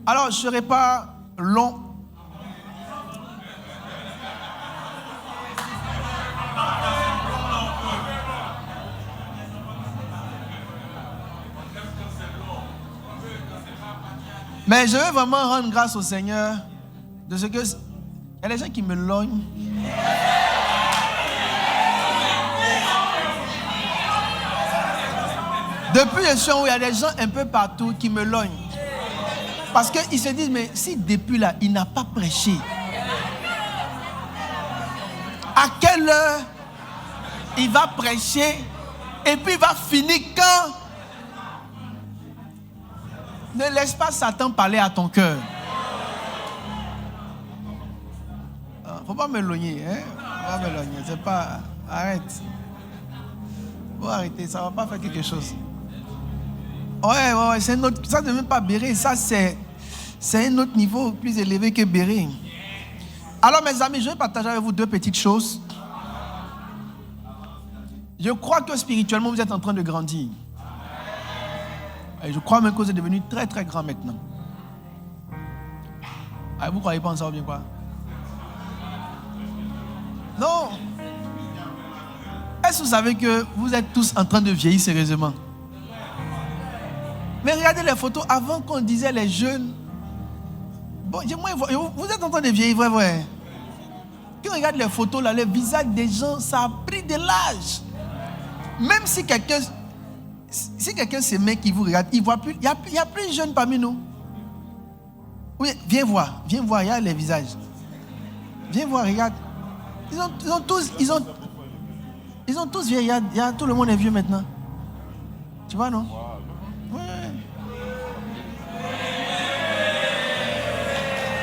Alors, je ne serai pas long. Mais je veux vraiment rendre grâce au Seigneur de ce que... Il y a des gens qui me lognent. Depuis le soir où il y a des gens un peu partout qui me lognent. Parce qu'ils se disent, mais si depuis là, il n'a pas prêché, à quelle heure il va prêcher et puis il va finir quand? Ne laisse pas Satan parler à ton cœur. Faut pas me logner, hein? Faut pas me logner, c'est pas... Arrête. Faut arrêter, ça va pas faire quelque chose. Ouais, c'est un autre... Ça ne même pas Béret, ça c'est un autre niveau plus élevé que Béret. Alors mes amis, je vais partager avec vous deux petites choses. Je crois que spirituellement, vous êtes en train de grandir. Et je crois même que vous êtes devenu très très grand maintenant. Ah, vous ne croyez pas en ça ou bien quoi? Non. Est-ce que vous savez que vous êtes tous en train de vieillir sérieusement? Mais regardez les photos avant qu'on disait les jeunes. Bon, vous êtes en train de vieillir, vrai. Quand on regarde les photos là, le visage des gens, ça a pris de l'âge. Même si quelqu'un se met qui vous regarde, il voit plus, il y a plus de jeunes parmi nous. Oui, viens voir, regarde les visages. Viens voir, regarde. Ils ont tous vieux, tout le monde est vieux maintenant. Tu vois, non? Oui.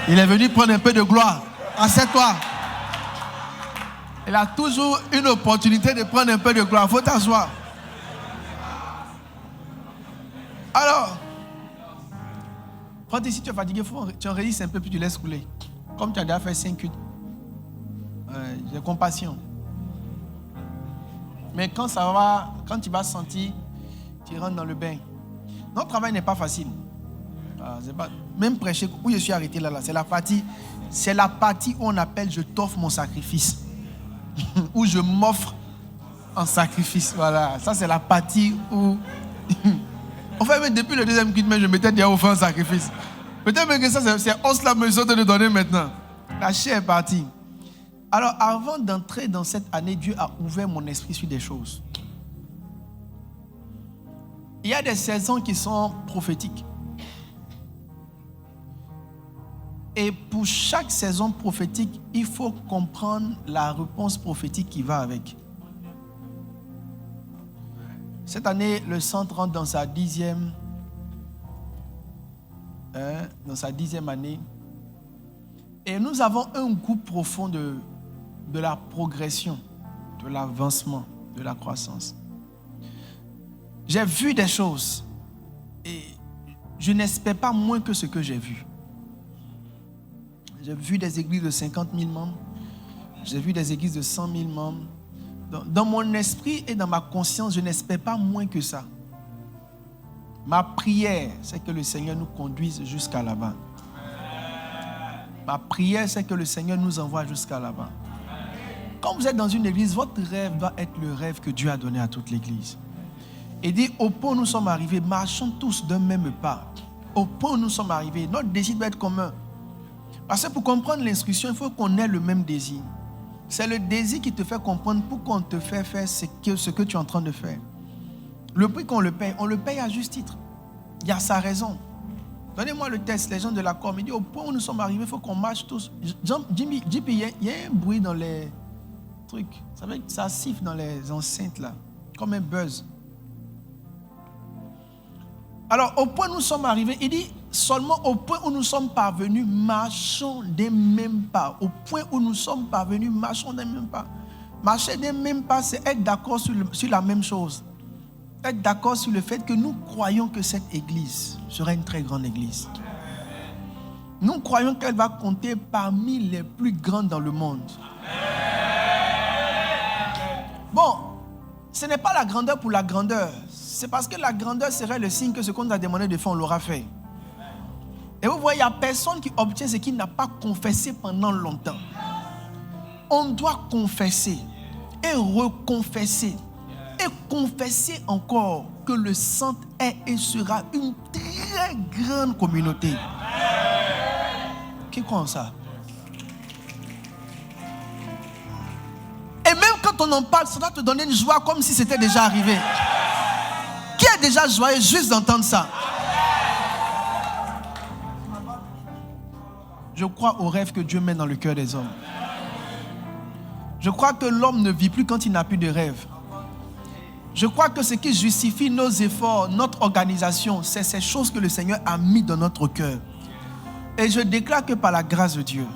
Il est venu prendre un peu de gloire. Assieds-toi. Il a toujours une opportunité de prendre un peu de gloire. Il faut t'asseoir. Alors, quand si tu es fatigué, tu enregistres un peu puis tu laisses couler. Comme tu as déjà fait 5 cultes. J'ai compassion. Mais quand tu vas sentir, tu rentres dans le bain. Notre travail n'est pas facile. Même prêcher, où je suis arrêté là, c'est la partie où on appelle je t'offre mon sacrifice. Où je m'offre en sacrifice. Voilà, ça c'est la partie où... Enfin, même depuis le deuxième culte, je m'étais déjà offert un sacrifice. Peut-être même que ça c'est os la mesure de donner maintenant. La chair est partie. Alors, avant d'entrer dans cette année, Dieu a ouvert mon esprit sur des choses. Il y a des saisons qui sont prophétiques. Et pour chaque saison prophétique, il faut comprendre la réponse prophétique qui va avec. Cette année, le centre rentre dans sa 10e année. Et nous avons un goût profond de la progression, de l'avancement, de la croissance. J'ai vu des choses et je n'espère pas moins que ce que j'ai vu. J'ai vu des églises de 50 000 membres. J'ai vu des églises de 100 000 membres. Dans mon esprit et dans ma conscience, je n'espère pas moins que ça. Ma prière, c'est que le Seigneur nous conduise jusqu'à là-bas. Ma prière, c'est que le Seigneur nous envoie jusqu'à là-bas. Quand vous êtes dans une église, votre rêve doit être le rêve que Dieu a donné à toute l'église. Et dit, au point où nous sommes arrivés, marchons tous d'un même pas. Au point où nous sommes arrivés, notre désir doit être commun. Parce que pour comprendre l'instruction, il faut qu'on ait le même désir. C'est le désir qui te fait comprendre pourquoi on te fait faire ce que tu es en train de faire. Le prix qu'on le paye à juste titre. Il y a sa raison. Donnez-moi le texte, les gens de la com. Il dit, au point où nous sommes arrivés, il faut qu'on marche tous. JP, il y a un bruit dans les trucs. Ça siffle dans les enceintes là, comme un buzz. Alors, au point où nous sommes arrivés, il dit, seulement au point où nous sommes parvenus, marchons des mêmes pas. Au point où nous sommes parvenus, marchons des mêmes pas. Marcher des mêmes pas, c'est être d'accord sur la même chose. Être d'accord sur le fait que nous croyons que cette église sera une très grande église. Nous croyons qu'elle va compter parmi les plus grandes dans le monde. Bon, ce n'est pas la grandeur pour la grandeur. C'est parce que la grandeur serait le signe que ce qu'on nous a demandé de faire, on l'aura fait. Et vous voyez, il n'y a personne qui obtient ce qu'il n'a pas confessé pendant longtemps. On doit confesser et reconfesser et confesser encore que le Saint est et sera une très grande communauté. Qui croit en ça? Et même quand on en parle, ça doit te donner une joie comme si c'était déjà arrivé. Qui est déjà joyeux juste d'entendre ça? Je crois au rêve que Dieu met dans le cœur des hommes. Je crois que l'homme ne vit plus quand il n'a plus de rêve. Je crois que ce qui justifie nos efforts, notre organisation, c'est ces choses que le Seigneur a mis dans notre cœur. Et je déclare que par la grâce de Dieu,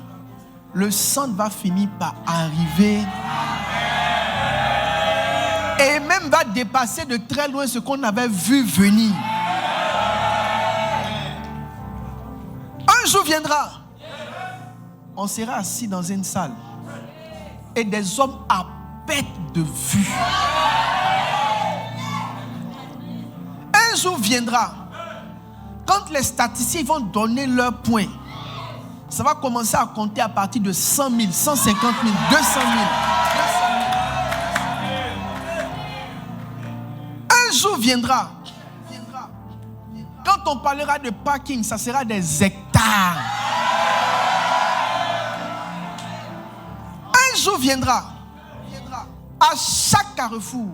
le sang va finir par arriver et même va dépasser de très loin ce qu'on avait vu venir. Un jour viendra, on sera assis dans une salle et des hommes à perte de vue. Un jour viendra, quand les statisticiens vont donner leur point, ça va commencer à compter à partir de 100 000, 150 000, 200 000. Un jour viendra, quand on parlera de parking, ça sera des hectares. Un jour viendra, à chaque carrefour,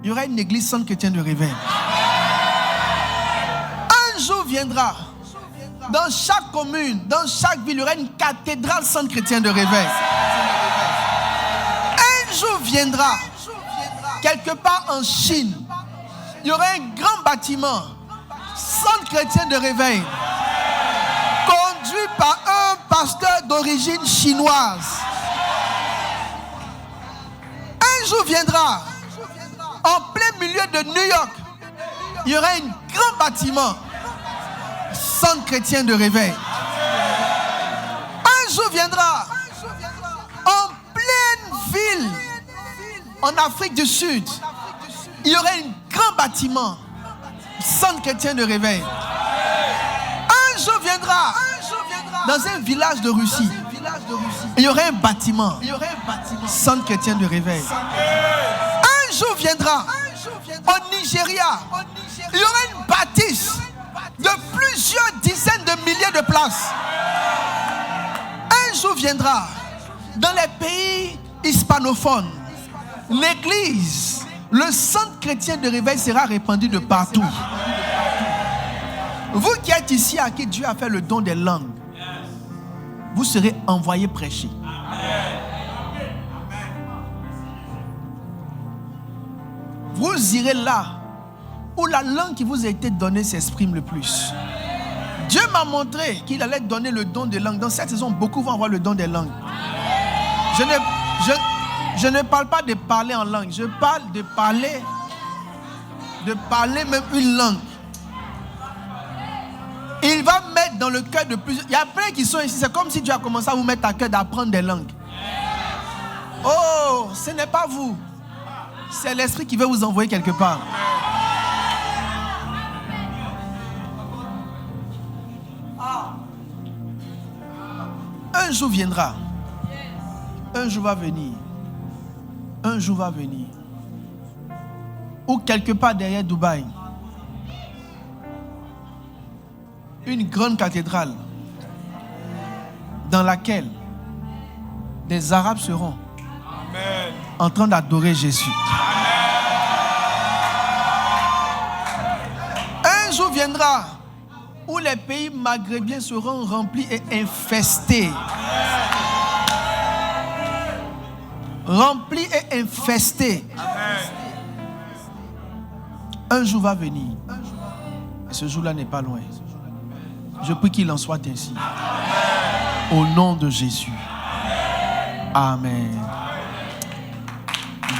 il y aura une église sainte chrétienne de réveil. Un jour viendra, dans chaque commune, dans chaque ville, il y aura une cathédrale sainte chrétienne de réveil. Un jour viendra, quelque part en Chine, il y aura un grand bâtiment, centre chrétien de réveil, conduit par un pasteur d'origine chinoise. Un jour viendra, en plein milieu de New York, il y aura un grand bâtiment, centre chrétien de réveil. Un jour viendra, en pleine ville, en Afrique du Sud, il y aura un grand bâtiment, centre chrétien de réveil. Un jour viendra, dans un village de Russie, il y aura un bâtiment, centre chrétien de réveil. Un jour viendra, au Nigeria, il y aura une bâtisse de plusieurs dizaines de milliers de places. Un jour viendra, dans les pays hispanophones, l'église, le centre chrétien de réveil sera répandu de partout. Vous qui êtes ici, à qui Dieu a fait le don des langues, vous serez envoyés prêcher. Vous irez là où la langue qui vous a été donnée s'exprime le plus. Dieu m'a montré qu'il allait donner le don des langues. Dans cette saison, beaucoup vont avoir le don des langues. Je ne parle pas de parler en langue. Je parle de parler même une langue. Il va mettre dans le cœur de plusieurs. Il y a plein qui sont ici. C'est comme si Dieu a commencé à vous mettre à cœur d'apprendre des langues. Oh, ce n'est pas vous. C'est l'esprit qui veut vous envoyer quelque part. Un jour viendra. Un jour va venir. Un jour va venir. Ou quelque part derrière Dubaï. Une grande cathédrale dans laquelle des Arabes seront en train d'adorer Jésus. Un jour viendra où les pays maghrébiens seront remplis et infestés. Remplis et infestés. Un jour va venir. Et ce jour-là n'est pas loin. Je prie qu'il en soit ainsi. Au nom de Jésus. Amen.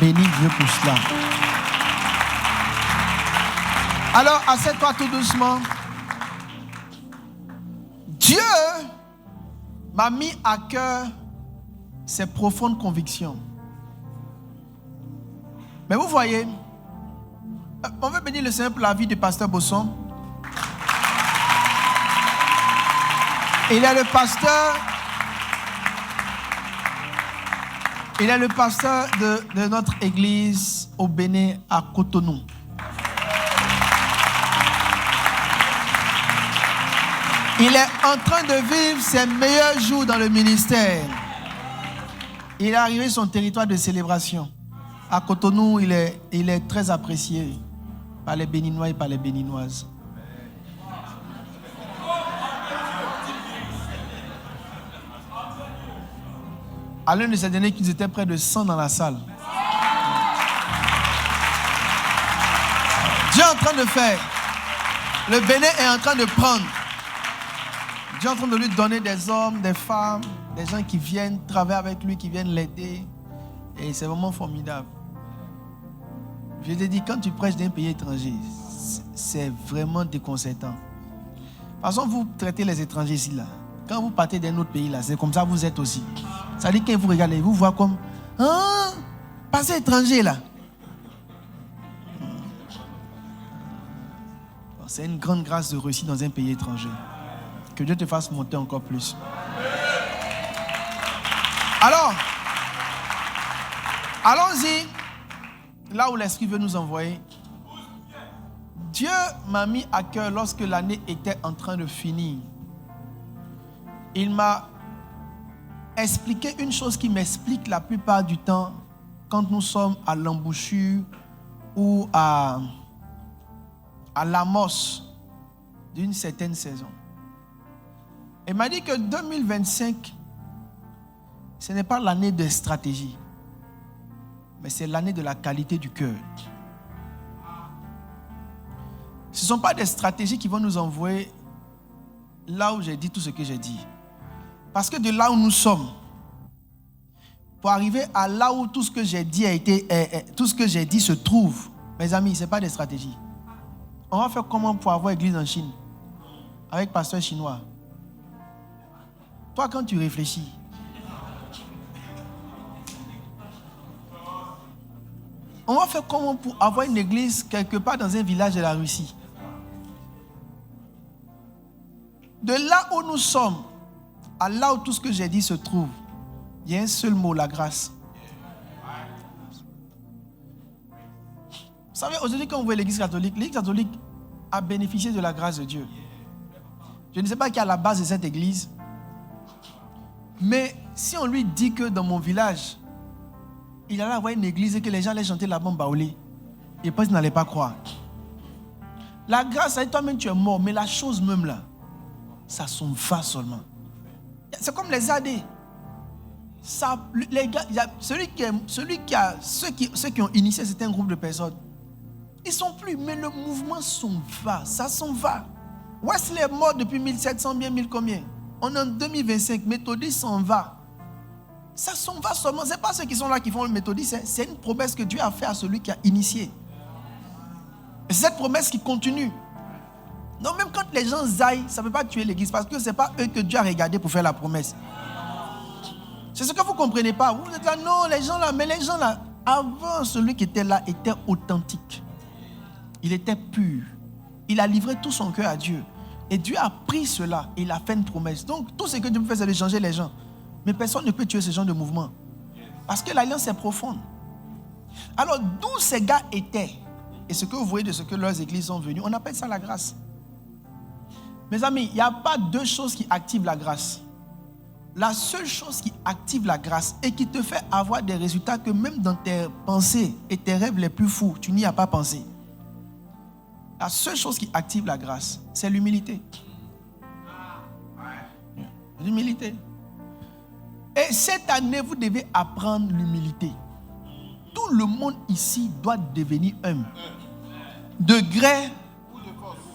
Bénis Dieu pour cela. Alors, assieds-toi tout doucement. Dieu m'a mis à cœur ces profondes convictions. Mais vous voyez, on veut bénir le Seigneur pour la vie du pasteur Bosson. Il est le pasteur. Il est le pasteur de notre église au Bénin à Cotonou. Il est en train de vivre ses meilleurs jours dans le ministère. Il est arrivé sur son territoire de célébration. À Cotonou, il est très apprécié par les Béninois et par les Béninoises. À l'un de ces derniers, ils étaient près de 100 dans la salle. Dieu est en train de faire. Le Bénin est en train de prendre. Dieu est en train de lui donner des hommes, des femmes, des gens qui viennent travailler avec lui, qui viennent l'aider. Et c'est vraiment formidable. Je te dis, quand tu prêches d'un pays étranger, c'est vraiment déconcertant. De toute façon, vous traitez les étrangers ici, là. Quand vous partez d'un autre pays, là, c'est comme ça vous êtes aussi. Ça dit que quand vous regardez, vous voyez comme, ah, passez étranger, là. C'est une grande grâce de réussir dans un pays étranger. Que Dieu te fasse monter encore plus. Alors, allons-y, là où l'Esprit veut nous envoyer. Dieu m'a mis à cœur lorsque l'année était en train de finir. Il m'a expliqué une chose qui m'explique la plupart du temps quand nous sommes à l'embouchure ou à l'amorce d'une certaine saison. Il m'a dit que 2025, ce n'est pas l'année de stratégie, mais c'est l'année de la qualité du cœur. Ce ne sont pas des stratégies qui vont nous envoyer là où j'ai dit tout ce que j'ai dit. Parce que de là où nous sommes, pour arriver à là où tout ce que j'ai dit tout ce que j'ai dit se trouve, mes amis, ce n'est pas des stratégies. On va faire comment pour avoir église en Chine avec pasteur chinois? Toi, quand tu réfléchis, on va faire comment pour avoir une église quelque part dans un village de la Russie? De là où nous sommes, à là où tout ce que j'ai dit se trouve, il y a un seul mot, la grâce. Vous savez, aujourd'hui, quand vous voyez l'église catholique a bénéficié de la grâce de Dieu. Je ne sais pas qui est à la base de cette église, mais si on lui dit que dans mon village, il allait avoir une église et que les gens allaient chanter la bombe baoulée, et puis ils n'allaient pas croire. La grâce, ça dit toi-même tu es mort, mais la chose même là, ça s'en va seulement. C'est comme les AD. Ça, les gars, ceux qui ont initié, c'est un groupe de personnes. Ils ne sont plus, mais le mouvement s'en va, ça s'en va. Wesley est mort depuis 1700, bien 1000 combien? On est en 2025, méthodiste s'en va. Ça s'en va seulement. Ce n'est pas ceux qui sont là qui font le méthodiste, c'est une promesse que Dieu a faite à celui qui a initié. Et c'est cette promesse qui continue. Donc même quand les gens zaillent, ça ne peut pas tuer l'église parce que ce n'est pas eux que Dieu a regardé pour faire la promesse. C'est ce que vous ne comprenez pas. Vous êtes là, non, les gens là, mais les gens là, avant celui qui était là, était authentique. Il était pur. Il a livré tout son cœur à Dieu. Et Dieu a pris cela et il a fait une promesse. Donc tout ce que Dieu peut faire, c'est de changer les gens. Mais personne ne peut tuer ce genre de mouvement. Parce que l'alliance est profonde. Alors d'où ces gars étaient, et ce que vous voyez de ce que leurs églises sont venues, on appelle ça la grâce. Mes amis, il n'y a pas deux choses qui activent la grâce. La seule chose qui active la grâce et qui te fait avoir des résultats que même dans tes pensées et tes rêves les plus fous, tu n'y as pas pensé. La seule chose qui active la grâce, c'est l'humilité. L'humilité. Et cette année, vous devez apprendre l'humilité. Tout le monde ici doit devenir humble. De gré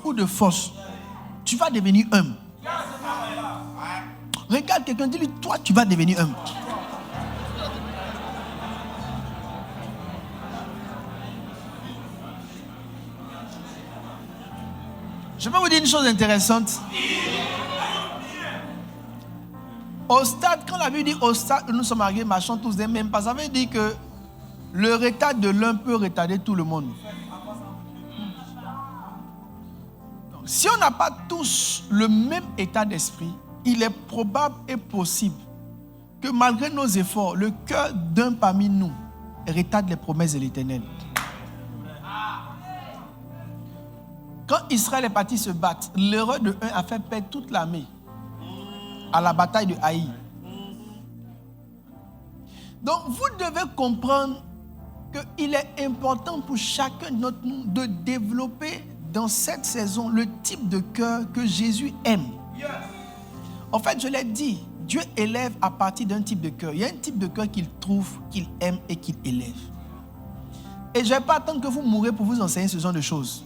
ou de force. Tu vas devenir humble. Regarde quelqu'un, dis-lui, toi, tu vas devenir humble. Je peux vous dire une chose intéressante. Au stade, quand la Bible dit au stade où nous sommes arrivés, marchons tous des mêmes pas, ça veut dire que le retard de l'un peut retarder tout le monde. Donc, si on n'a pas tous le même état d'esprit, il est probable et possible que malgré nos efforts, le cœur d'un parmi nous retarde les promesses de l'Éternel. Quand Israël est parti se battre, l'erreur de 1 a fait perdre toute l'armée à la bataille de Haï. Donc vous devez comprendre qu'il est important pour chacun d'entre nous de développer dans cette saison le type de cœur que Jésus aime. En fait, je l'ai dit, Dieu élève à partir d'un type de cœur. Il y a un type de cœur qu'il trouve, qu'il aime et qu'il élève. Et je ne vais pas attendre que vous mourrez pour vous enseigner ce genre de choses.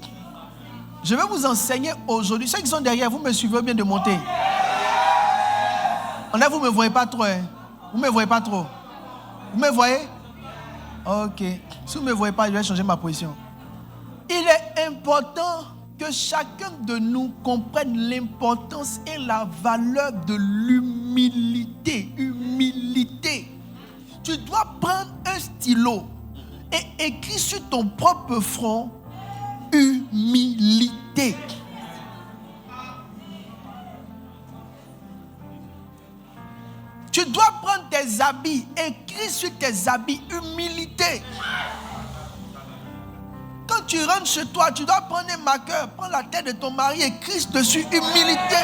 Je vais vous enseigner aujourd'hui. Ceux qui sont derrière, vous me suivez bien de monter. Là, vous ne me voyez pas trop. Hein? Vous ne me voyez pas trop. Vous me voyez? Ok. Si vous ne me voyez pas, je vais changer ma position. Il est important que chacun de nous comprenne l'importance et la valeur de l'humilité. Humilité. Tu dois prendre un stylo et écrire sur ton propre front humilité. Tu dois prendre tes habits, écrire sur tes habits humilité. Quand tu rentres chez toi, tu dois prendre un marqueur, prendre la tête de ton mari, écrire dessus humilité.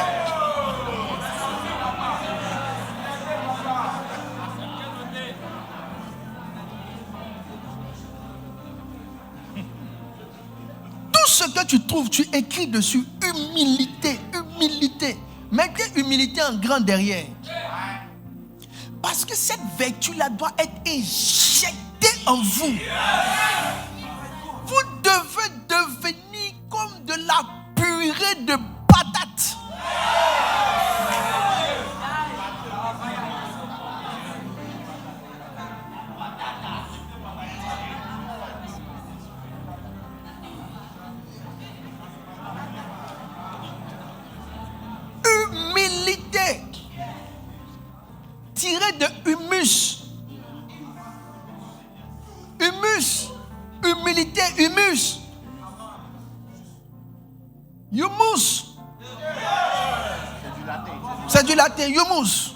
Tout ce que tu trouves, tu écris dessus humilité, humilité. Mettez humilité en grand derrière. Parce que cette vertu-là doit être injectée en vous. Vous devez devenir comme de la purée de patates. Humilité. Tiré de humus. Humus. Humilité, humus. Humus. C'est du latin, humus.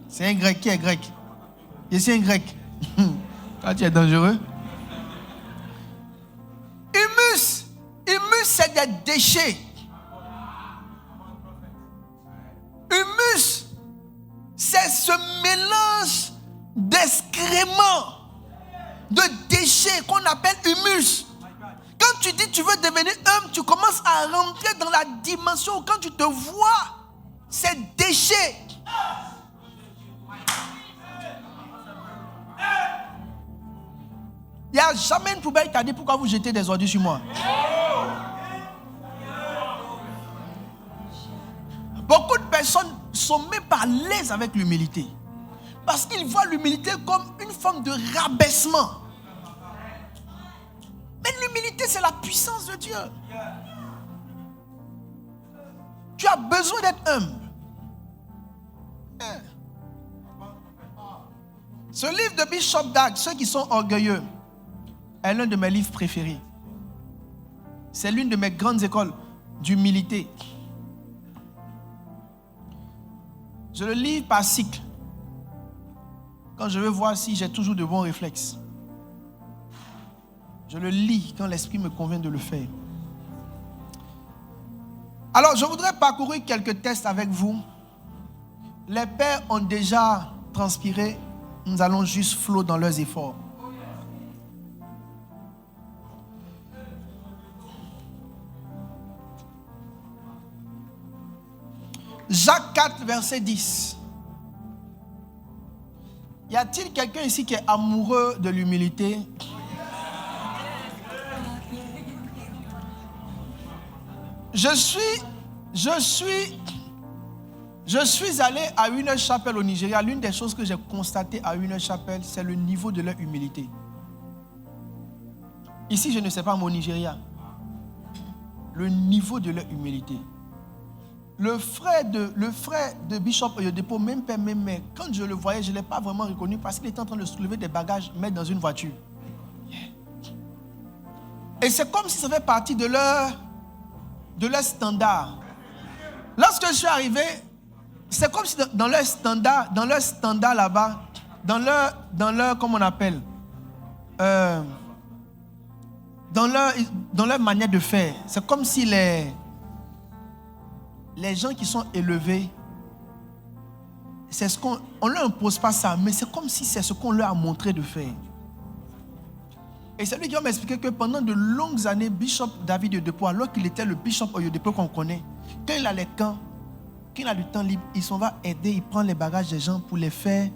C'est un grec. Qui est grec? Je suis un grec. Toi, tu es dangereux. Humus. Humus, c'est des déchets. Humus, c'est ce mélange d'excréments, de déchets qu'on appelle humus. Quand tu dis tu veux devenir homme, tu commences à rentrer dans la dimension où quand tu te vois, c'est déchets. Il n'y a jamais une poubelle qui a dit pourquoi vous jetez des ordures sur moi. Beaucoup de personnes sont même pas à l'aise avec l'humilité. Parce qu'ils voient l'humilité comme une forme de rabaissement. Mais l'humilité, c'est la puissance de Dieu. Tu as besoin d'être humble. Ce livre de Bishop Dag, ceux qui sont orgueilleux, est l'un de mes livres préférés. C'est l'une de mes grandes écoles d'humilité. Je le lis par cycle. Quand je veux voir si j'ai toujours de bons réflexes. Je le lis quand l'esprit me convient de le faire. Alors, je voudrais parcourir quelques tests avec vous. Les pères ont déjà transpiré. Nous allons juste flot dans leurs efforts. Jacques 4, verset 10. Y a-t-il quelqu'un ici qui est amoureux de l'humilité? Je suis allé à une chapelle au Nigeria. L'une des choses que j'ai constatées à une chapelle, c'est le niveau de leur humilité. Ici, je ne sais pas, mais au Nigeria, le niveau de leur humilité. Le frère de Bishop Oyedepo, même père, même mère, quand je le voyais, je ne l'ai pas vraiment reconnu parce qu'il était en train de soulever des bagages, mettre dans une voiture. Et c'est comme si ça fait partie de leur standard. Lorsque je suis arrivé, c'est comme si dans leur standard là-bas, dans leur, comment on appelle, dans leur manière de faire, c'est comme si les gens qui sont élevés, c'est ce qu'on ne leur impose pas ça, mais c'est comme si c'est ce qu'on leur a montré de faire. Et c'est lui qui va m'expliquer que pendant de longues années, Bishop David Oyedepo, alors qu'il était le Bishop Oyedepo qu'on connaît, quand il a les camps, quand il a du temps libre, il s'en va aider, il prend les bagages des gens pour les faire,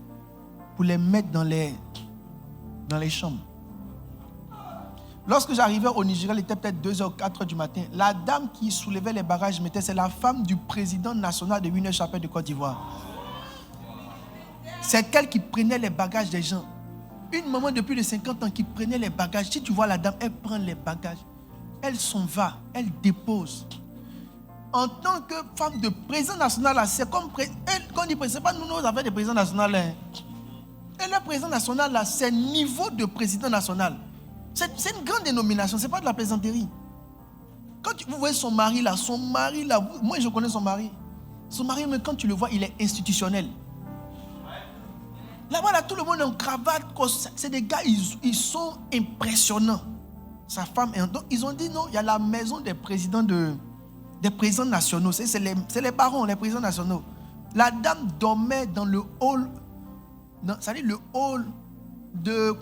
pour les mettre dans les chambres. Lorsque j'arrivais au Nigeria, il était peut-être 2h ou 4h du matin. La dame qui soulevait les bagages, c'est la femme du président national de Winner Chapelle de Côte d'Ivoire. C'est elle qui prenait les bagages des gens. Une maman de plus de 50 ans qui prenait les bagages. Si tu vois la dame, elle prend les bagages. Elle s'en va, elle dépose. En tant que femme de président national, c'est comme... Quand on dit président, ce n'est pas nous nos affaires de président national. Et le président national, là, c'est niveau de président national. C'est une grande dénomination, ce n'est pas de la plaisanterie. Quand vous voyez son mari là, moi je connais son mari. Son mari, mais quand tu le vois, il est institutionnel. Là-bas, là, tout le monde est en cravate. C'est des gars, ils sont impressionnants. Sa femme est... Donc, ils ont dit non, il y a la maison des présidents nationaux. C'est les barons, les présidents nationaux. La dame dormait dans le hall, c'est-à-dire le hall du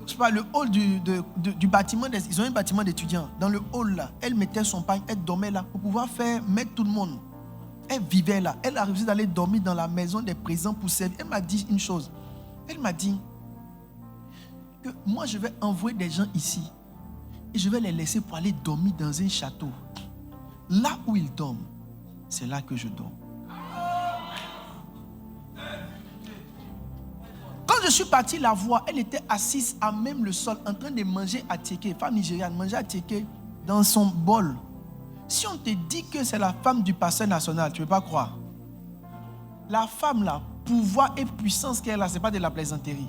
bâtiment. Ils ont un bâtiment d'étudiants. Dans le hall là, elle mettait son pain, elle dormait là pour pouvoir mettre tout le monde. Elle vivait là. Elle a réussi d'aller dormir dans la maison des présidents pour servir. Elle m'a dit une chose. Elle m'a dit que moi je vais envoyer des gens ici et je vais les laisser pour aller dormir dans un château. Là où ils dorment, c'est là que je dors. Quand je suis parti la voir, elle était assise à même le sol en train de manger attiéké, femme nigériane, manger attiéké dans son bol. Si on te dit que c'est la femme du pasteur national, tu ne peux pas croire. La femme là, pouvoir et puissance qu'elle a, ce n'est pas de la plaisanterie.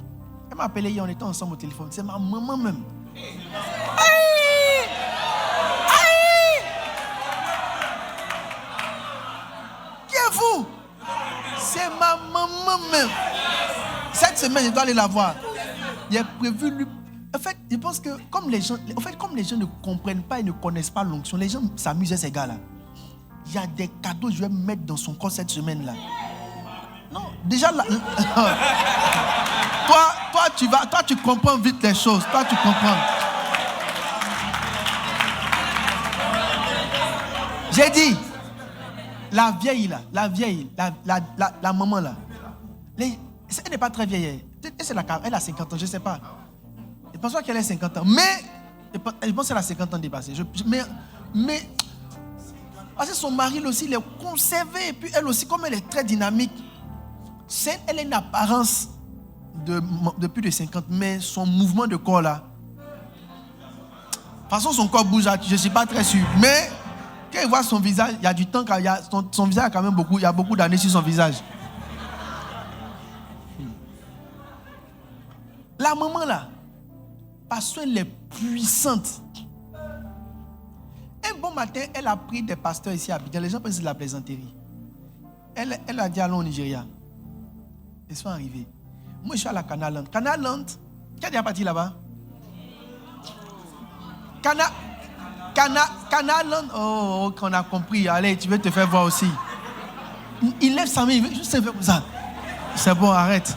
Elle m'a appelé hier, on était ensemble au téléphone. C'est ma maman même. Aïe! Aïe! Qui êtes-vous? C'est ma maman même. Cette semaine, je dois aller la voir. Il est prévu lui. En fait, je pense que comme les gens ne comprennent pas et ne connaissent pas l'onction, les gens s'amusent à ces gars-là. Il y a des cadeaux que je vais mettre dans son corps cette semaine-là. Non, déjà là. Toi, tu comprends vite les choses. Toi, tu comprends. J'ai dit, la vieille là, la maman là, elle n'est pas très vieille. Elle a 50 ans, je ne sais pas. Je pense pas qu'elle ait 50 ans. Mais, je pense qu'elle a 50 ans dépassé. Mais, parce que son mari aussi, il est conservé. Et puis elle aussi, comme elle est très dynamique, elle a une apparence de plus de 50, mais son mouvement de corps là, de toute façon son corps bouge, je ne suis pas très sûr. Mais quand il voit son visage, il y a du temps, son visage a quand même il y a beaucoup d'années sur son visage. La maman là, parce qu'elle est puissante. Un bon matin, elle a pris des pasteurs ici à Abidjan. Les gens pensent que c'est de la plaisanterie. Elle a dit allons au Nigeria. Ils sont arrivés. Moi, je suis à la Canaland. Canaland, qui a déjà parti là-bas? Canaland. Oh, on a compris. Allez, tu veux te faire voir aussi. Il lève sa main, il veut juste se faire comme ça. C'est bon, arrête.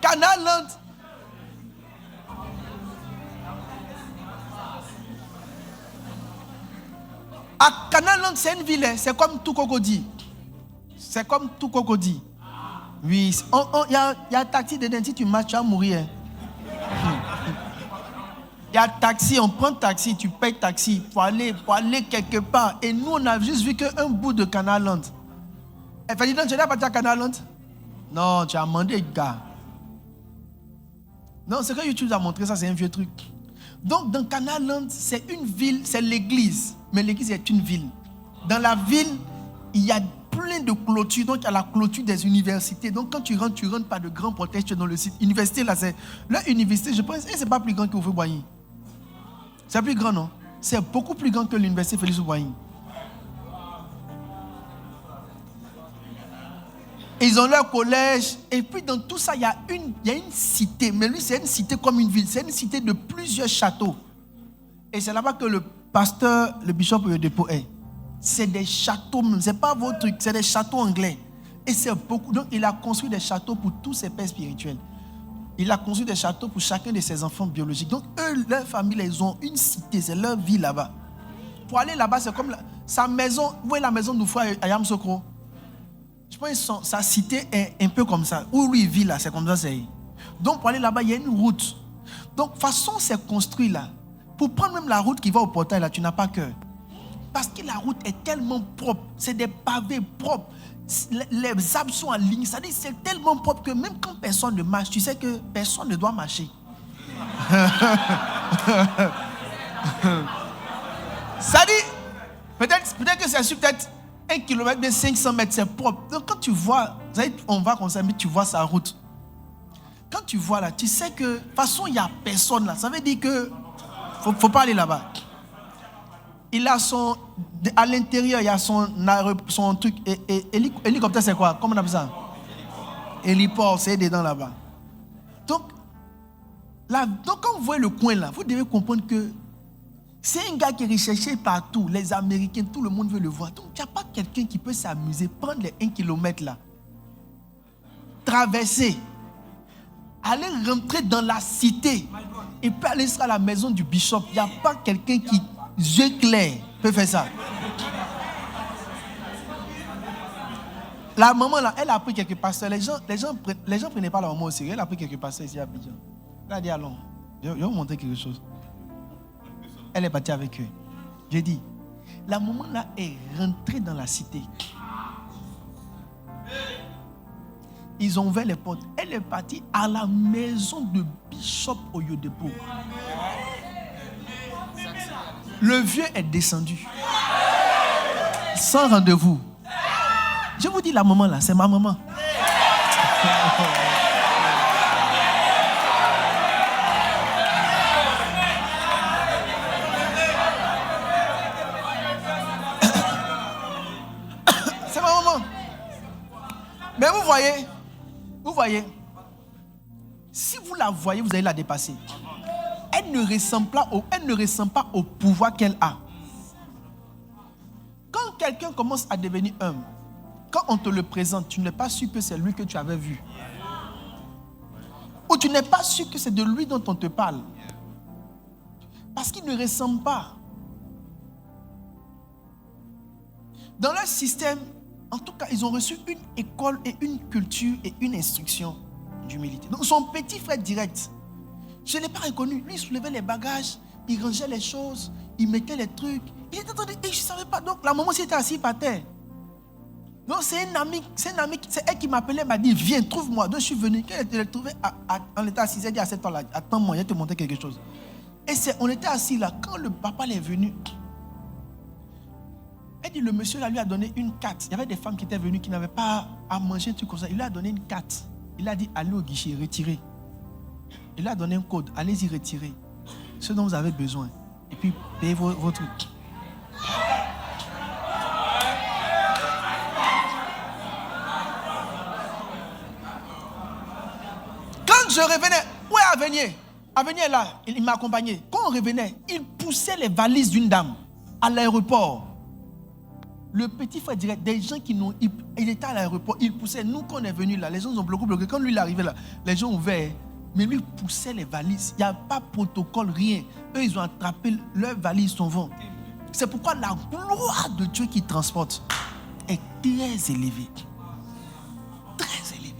Canaland. À Canaland, c'est une ville, c'est comme tout Cocody. C'est comme tout Cocody. Oui, il y a un taxi dedans, si tu marches, tu vas mourir. Il y a taxi, on prend taxi, tu payes taxi pour aller quelque part. Et nous, on a juste vu qu'un bout de Canaland. Et fait, dis donc, tu n'es pas à Canaland? Non, tu as demandé, gars. Non, ce que YouTube a montré, ça, c'est un vieux truc. Donc, dans Canaland, c'est une ville, c'est l'église. Mais l'église est une ville. Dans la ville, il y a plein de clôtures. Donc, il y a la clôture des universités. Donc, quand tu rentres par de grands portails, tu es dans le site. Université, là, c'est... Leur université, je pense, c'est pas plus grand que Houphouët-Boigny. C'est plus grand, non? C'est beaucoup plus grand que l'université Félix Houphouët-Boigny. Ils ont leur collège. Et puis dans tout ça, il y a une cité. Mais lui, c'est une cité comme une ville. C'est une cité de plusieurs châteaux. Et c'est là-bas que le pasteur, le bishop Oyedepo est. C'est des châteaux même. Ce n'est pas vos trucs. C'est des châteaux anglais. Et c'est beaucoup. Donc il a construit des châteaux pour tous ses pères spirituels. Il a construit des châteaux pour chacun de ses enfants biologiques. Donc eux, leur famille, ils ont une cité. C'est leur vie là-bas. Pour aller là-bas, c'est comme sa maison. Vous voyez la maison d'Oufou à Yamsokro? Je pense que sa cité est un peu comme ça. Où lui il vit là, c'est comme ça. Donc pour aller là-bas, il y a une route. Donc façon c'est construit là. Pour prendre même la route qui va au portail là, tu n'as pas cœur. Parce que la route est tellement propre. C'est des pavés propres. Les arbres sont en ligne. Ça dit c'est tellement propre que même quand personne ne marche, tu sais que personne ne doit marcher. Ça dit, peut-être que c'est sur peut-être 1 km de 500 mètres, c'est propre. Donc quand tu vois, on va comme ça, mais tu vois sa route. Quand tu vois là, tu sais que de toute façon, il n'y a personne là. Ça veut dire que faut pas aller là-bas. Il a à l'intérieur, il y a son truc. Hélicoptère, c'est quoi? Comment on appelle ça? Héliport, c'est dedans là-bas. Donc quand vous voyez le coin là, vous devez comprendre que c'est un gars qui est recherché partout. Les Américains, tout le monde veut le voir. Donc il n'y a pas quelqu'un qui peut s'amuser, prendre les 1 km là, traverser, aller rentrer dans la cité et puis aller à la maison du bishop. Il n'y a pas quelqu'un qui, yeux clairs, peut faire ça. La maman là, elle a pris quelques pasteurs. Les gens prenaient pas la maman au sérieux. Elle a pris quelques pasteurs ici à Abidjan. Elle a dit allons, je vais vous montrer quelque chose. Elle est partie avec eux. J'ai dit, la maman là est rentrée dans la cité. Ils ont ouvert les portes. Elle est partie à la maison de Bishop Oyedepo. Le vieux est descendu. Sans rendez-vous. Je vous dis, la maman là, c'est ma maman. C'est ma maman. Mais vous voyez, si vous la voyez, vous allez la dépasser. Elle ne ressemble pas au pouvoir qu'elle a. Quand quelqu'un commence à devenir humble, quand on te le présente, tu n'es pas sûr que c'est lui que tu avais vu. Ou tu n'es pas sûr que c'est de lui dont on te parle. Parce qu'il ne ressemble pas. Dans leur système, en tout cas, ils ont reçu une école et une culture et une instruction d'humilité. Donc son petit frère direct, je ne l'ai pas reconnu. Lui, il soulevait les bagages, il rangeait les choses, il mettait les trucs. Il était en train de... Et je ne savais pas. Donc la maman s'était assise par terre. Donc c'est une amie, c'est elle qui m'appelait, m'a dit, viens, trouve-moi. Donc je suis venu. Quand elle l'a trouvé, on était assis, elle dit à cette heure-là, attends-moi, je vais te montrer quelque chose. Et on était assis là. Quand le papa est venu, elle dit, le monsieur là lui a donné une carte. Il y avait des femmes qui étaient venues qui n'avaient pas à manger, un truc comme ça. Il lui a donné une carte. Il a dit, allez au guichet, retirez. Il lui a donné un code, allez-y retirer ce dont vous avez besoin. Et puis payez vos trucs. Quand je revenais, où est Avenir? Avenir est là, il m'a accompagné. Quand on revenait, il poussait les valises d'une dame à l'aéroport. Le petit frère direct, des gens qui n'ont... Il était à l'aéroport, il poussait. Nous, quand on est venu là, les gens ont bloqué. Quand lui il est arrivé là, les gens ont ouvert. Mais lui poussait les valises. Il n'y a pas de protocole, rien. Eux, ils ont attrapé leurs valises, s'en vont. C'est pourquoi la gloire de Dieu qui transporte est très élevée. Très élevée.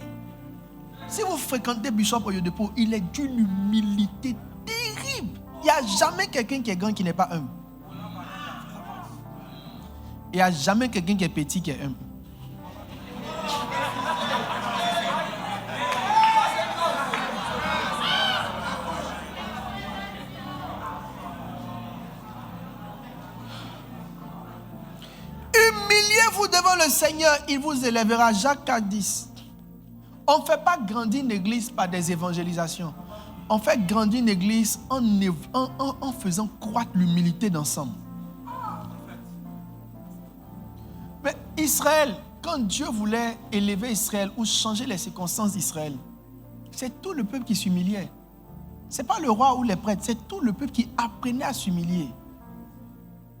Si vous fréquentez Bishop Oyedepo, il est d'une humilité terrible. Il n'y a jamais quelqu'un qui est grand qui n'est pas humble. Il n'y a jamais quelqu'un qui est petit qui est humble. Humiliez-vous devant le Seigneur, il vous élèvera. Jacques 4:10. On ne fait pas grandir une église par des évangélisations. On fait grandir une église en faisant croître l'humilité d'ensemble. Mais Israël, quand Dieu voulait élever Israël ou changer les circonstances d'Israël, c'est tout le peuple qui s'humiliait. Ce n'est pas le roi ou les prêtres, c'est tout le peuple qui apprenait à s'humilier.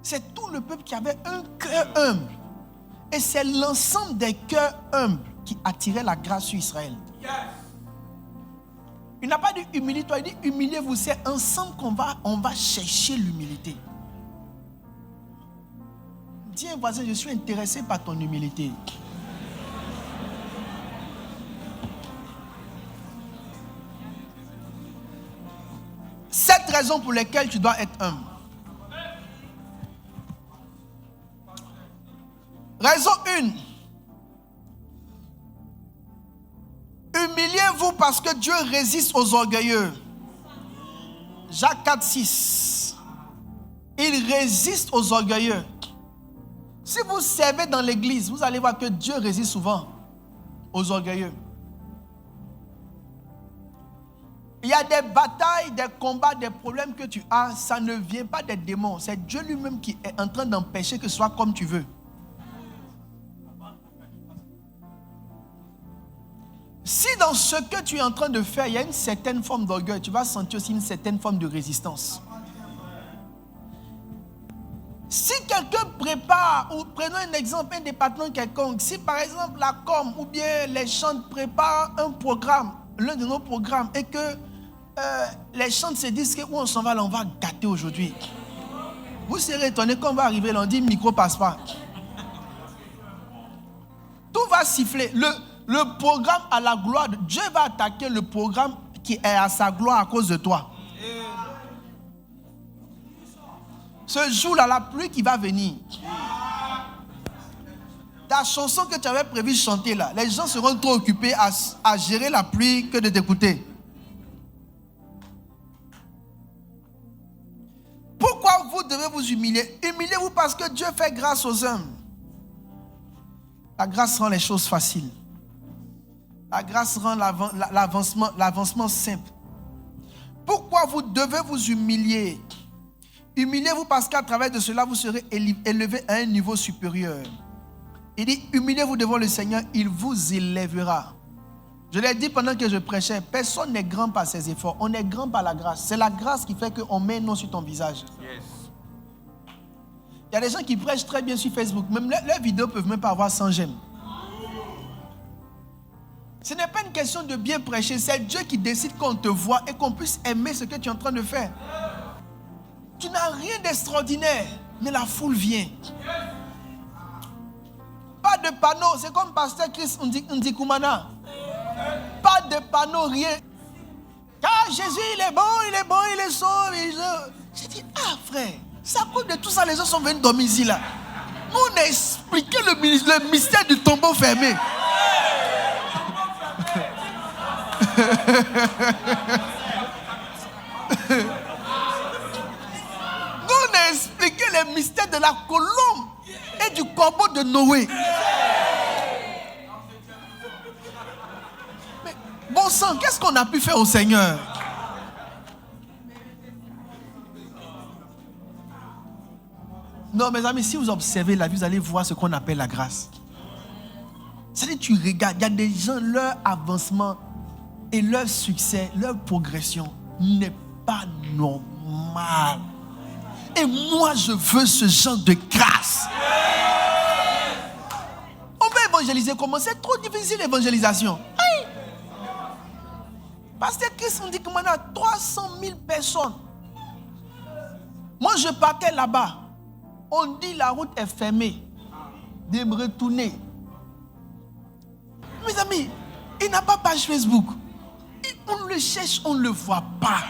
C'est tout le peuple qui avait un cœur humble. Et c'est l'ensemble des cœurs humbles qui attirait la grâce sur Israël. Yes. Il n'a pas dit humilie-toi, il dit humiliez-vous. C'est ensemble qu'on va chercher l'humilité. Dis à un voisin, je suis intéressé par ton humilité. Cette raison pour laquelle tu dois être humble. Raison 1. Humiliez-vous parce que Dieu résiste aux orgueilleux. Jacques 4, 6. Il résiste aux orgueilleux. Si vous servez dans l'église, vous allez voir que Dieu résiste souvent aux orgueilleux. Il y a des batailles, des combats, des problèmes que tu as, ça ne vient pas des démons. C'est Dieu lui-même qui est en train d'empêcher que ce soit comme tu veux. Si dans ce que tu es en train de faire, il y a une certaine forme d'orgueil, tu vas sentir aussi une certaine forme de résistance. Si quelqu'un prépare, ou prenons un exemple, un département quelconque, si par exemple la com ou bien les chantes préparent un programme, l'un de nos programmes, et que les chantes se disent que où on s'en va là, on va gâter aujourd'hui. Vous serez étonné quand on va arriver là, on dit le micro passe pas. Tout va siffler. Le programme à la gloire, Dieu va attaquer le programme qui est à sa gloire à cause de toi. Ce jour-là, la pluie qui va venir, ta chanson que tu avais prévu chanter là, les gens seront trop occupés à gérer la pluie que de t'écouter. Pourquoi vous devez vous humilier? Humiliez-vous parce que Dieu fait grâce aux hommes. La grâce rend les choses faciles. La grâce rend l'avancement simple. Pourquoi vous devez vous humilier? Humiliez-vous parce qu'à travers de cela, vous serez élevé à un niveau supérieur. Il dit, humiliez-vous devant le Seigneur, il vous élèvera. Je l'ai dit pendant que je prêchais, personne n'est grand par ses efforts. On est grand par la grâce. C'est la grâce qui fait qu'on met un nom sur ton visage. Yes. Il y a des gens qui prêchent très bien sur Facebook. Même leurs vidéos ne peuvent même pas avoir 100 j'aime. Ce n'est pas une question de bien prêcher. C'est Dieu qui décide qu'on te voit et qu'on puisse aimer ce que tu es en train de faire. Tu n'as rien d'extraordinaire, mais la foule vient. Pas de panneau, c'est comme Pasteur Chris Ndikoumana. Pas de panneau, rien. Car Jésus, il est bon, il est sauve. J'ai dit, frère, c'est à cause de tout ça, les gens sont venus dormir ici là. Nous, on a expliqué le mystère du tombeau fermé. Nous, on a expliqué les mystères de la colombe et du corbeau de Noé. Mais bon sang, qu'est-ce qu'on a pu faire au Seigneur? Non, mes amis, si vous observez la vie, vous allez voir ce qu'on appelle la grâce. C'est-à-dire, tu regardes, il y a des gens, leur avancement et leur succès, leur progression n'est pas normal. Et moi, je veux ce genre de grâce. On va évangéliser comment? C'est trop difficile l'évangélisation. Pasteur Christ me dit que maintenant 300 000 personnes. Moi, je partais là-bas. On dit la route est fermée. De me retourner. Mes amis, il n'a pas page Facebook. On le cherche, on ne le voit pas.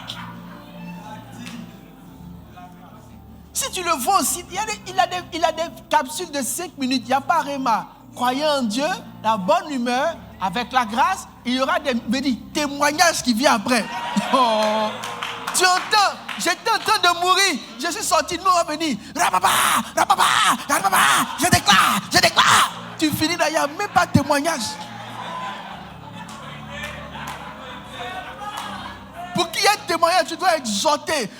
Si tu le vois aussi, il a des capsules de 5 minutes. Il n'y a pas Réma. Croyez en Dieu, la bonne humeur, avec la grâce, il y aura des témoignages qui viennent après. Oh. Tu entends? J'étais en train de mourir. Je suis sorti, nous on va venir. Rapapa, je déclare. Tu finis là, il n'y a même pas de témoignage. Pour qu'il y ait un témoignage, tu dois exhorter.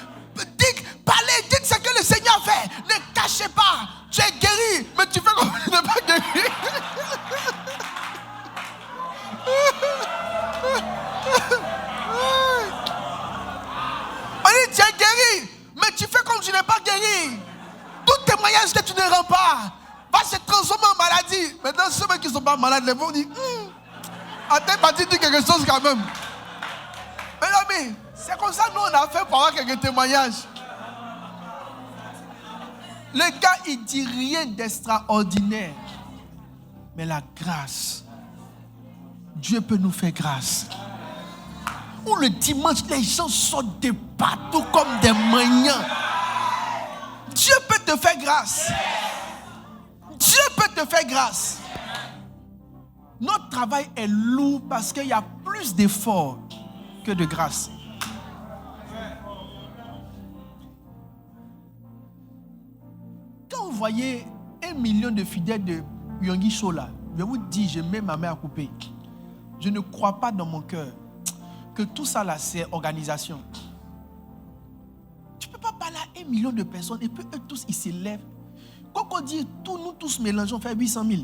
Parlez, dites ce que le Seigneur fait. Ne cachez pas. Tu es guéri, mais tu fais comme tu n'es pas guéri. témoignage que tu ne rends pas va se transformer en maladie. Maintenant, ceux qui ne sont pas malades, les vont dire, à tes parti dit quelque chose quand même. Mais amis, c'est comme ça nous on a fait pour avoir quelques témoignages. Le gars, il dit rien d'extraordinaire. Mais la grâce, Dieu peut nous faire grâce. Ou le dimanche, les gens sortent de partout comme des maniants. Dieu peut te faire grâce. Dieu peut te faire grâce. Notre travail est lourd parce qu'il y a plus d'efforts que de grâce. Quand vous voyez 1 million de fidèles de Yonggi Show là, je vous dis, je mets ma main à couper. Je ne crois pas dans mon cœur que tout ça là, c'est organisation. Tu ne peux pas parler à 1 million de personnes et puis eux tous, ils s'élèvent. Quand on dit tout, nous tous mélangeons, on fait 800 000.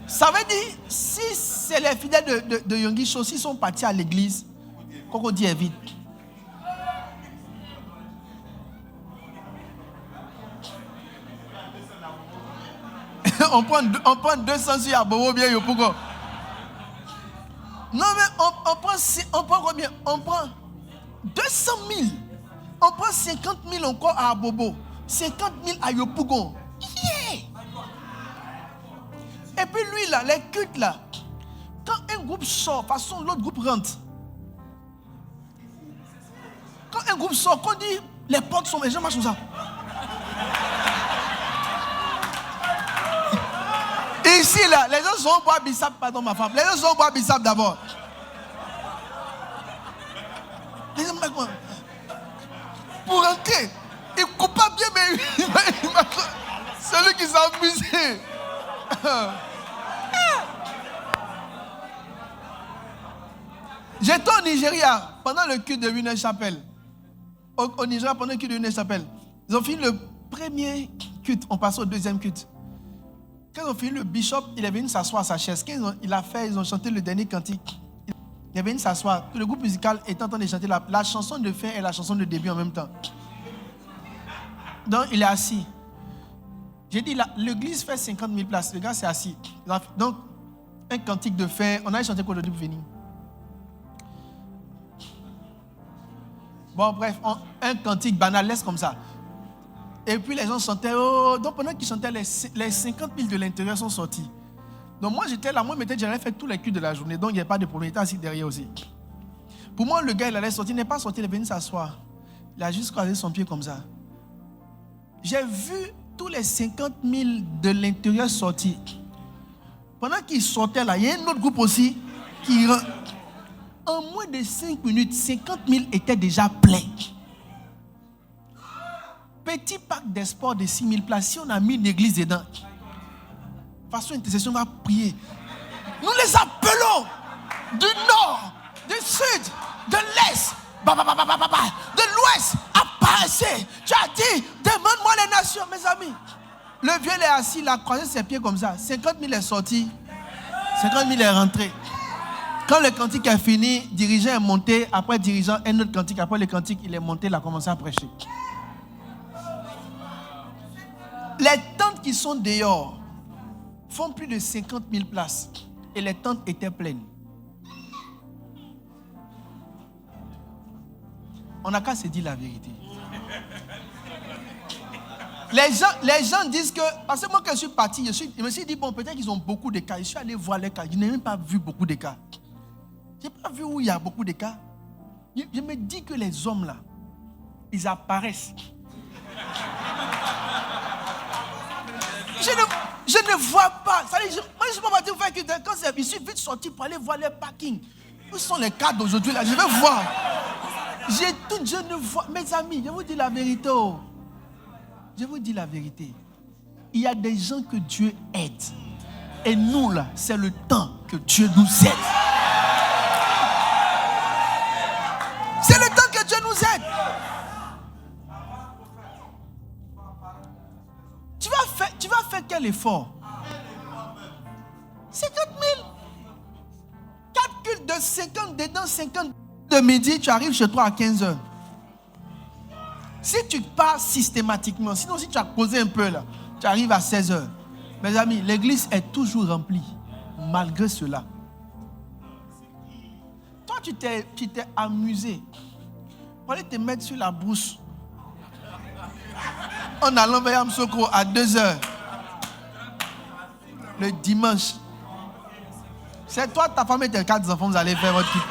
Ça veut dire, si c'est les fidèles de Yonggi Show, s'ils sont partis à l'église, quand on dit est vide. on prend 200 sur Abobo bien Yopougo. Non mais on prend combien? On prend 200 000. On prend 50 000 encore à Abobo. 50 000 à Yopougon. Yeah! Et puis lui là, les cultes là, quand un groupe sort, de toute façon l'autre groupe rentre. Quand un groupe sort, quand on dit les portes sont, les gens marchent comme ça. Et ici là, les gens sont boire bissap, pardon ma femme, les gens sont boire bissap d'abord. Les gens pour rentrer, il ne coupe pas bien, mais celui qui s'est amusé. J'étais au Nigeria pendant le culte de Winner Chapel. Au Nigeria, pendant le culte de Winner Chapel, ils ont fini le premier culte, on passe au deuxième culte. Quand ils ont fini, le bishop, il est venu s'asseoir à sa chaise. Quand ils ont chanté le dernier cantique. Il est venu s'asseoir. Le groupe musical est en train de chanter la chanson de fin et la chanson de début en même temps. Donc, il est assis. J'ai dit, l'église fait 50 000 places. Le gars s'est assis. Donc, un cantique de fin. On a chanté quoi aujourd'hui pour venir? Bon, bref, un cantique banal, laisse comme ça. Et puis les gens chantaient. Oh. Donc, pendant qu'ils chantaient, les 50 000 de l'intérieur sont sortis. Donc, moi, j'étais là. Moi, j'avais fait tous les cultes de la journée. Donc, il n'y avait pas de problème. Il était assis derrière aussi. Pour moi, le gars, il allait sortir. Il n'est pas sorti. Il est venu s'asseoir. Il a juste croisé son pied comme ça. J'ai vu tous les 50 000 de l'intérieur sortir. Pendant qu'ils sortaient là, il y a un autre groupe aussi qui rentre. En moins de 5 minutes, 50 000 étaient déjà pleins. Petit parc d'espoir de 6 000 places. Si on a mis une église dedans, façon intercession, on va prier. Nous les appelons du nord, du sud, de l'est, de l'ouest, apparaissez. Tu as dit, demande-moi les nations, mes amis. Le vieux est assis, il a croisé ses pieds comme ça. 50 000 est sorti, 50 000 est rentré. Quand le cantique est fini, le dirigeant est monté, après dirigeant, un autre cantique, après le cantique, il est monté, il a commencé à prêcher. Les tentes qui sont dehors font plus de 50 000 places et les tentes étaient pleines. On n'a qu'à se dire la vérité. Les gens disent que, parce que moi quand je suis parti, je me suis dit, bon, peut-être qu'ils ont beaucoup de cas. Je suis allé voir les cas. Je n'ai même pas vu beaucoup de cas. Je n'ai pas vu où il y a beaucoup de cas. Je me dis que les hommes là, ils apparaissent. Je ne vois pas. Moi, je ne suis pas parti faire que quand je suis vite sorti pour aller voir les parkings. Où sont les cas d'aujourd'hui là? Je vais voir. Je ne vois. Mes amis, je vous dis la vérité. Oh. Je vous dis la vérité. Il y a des gens que Dieu aide. Et nous là, c'est le temps que Dieu nous aide. C'est le temps que Dieu nous aide. Tu vas faire quel effort? 50 000. 4 cultes de 50 dedans, 50. De midi, tu arrives chez toi à 15h. Si tu pars systématiquement, sinon si tu as causé un peu là, tu arrives à 16h. Mes amis, l'église est toujours remplie, malgré cela. Toi, tu t'es amusé. On allait te mettre sur la brousse en allant vers Amsokro à 2h. Le dimanche. C'est toi, ta femme et tes 4 enfants, vous allez faire votre truc.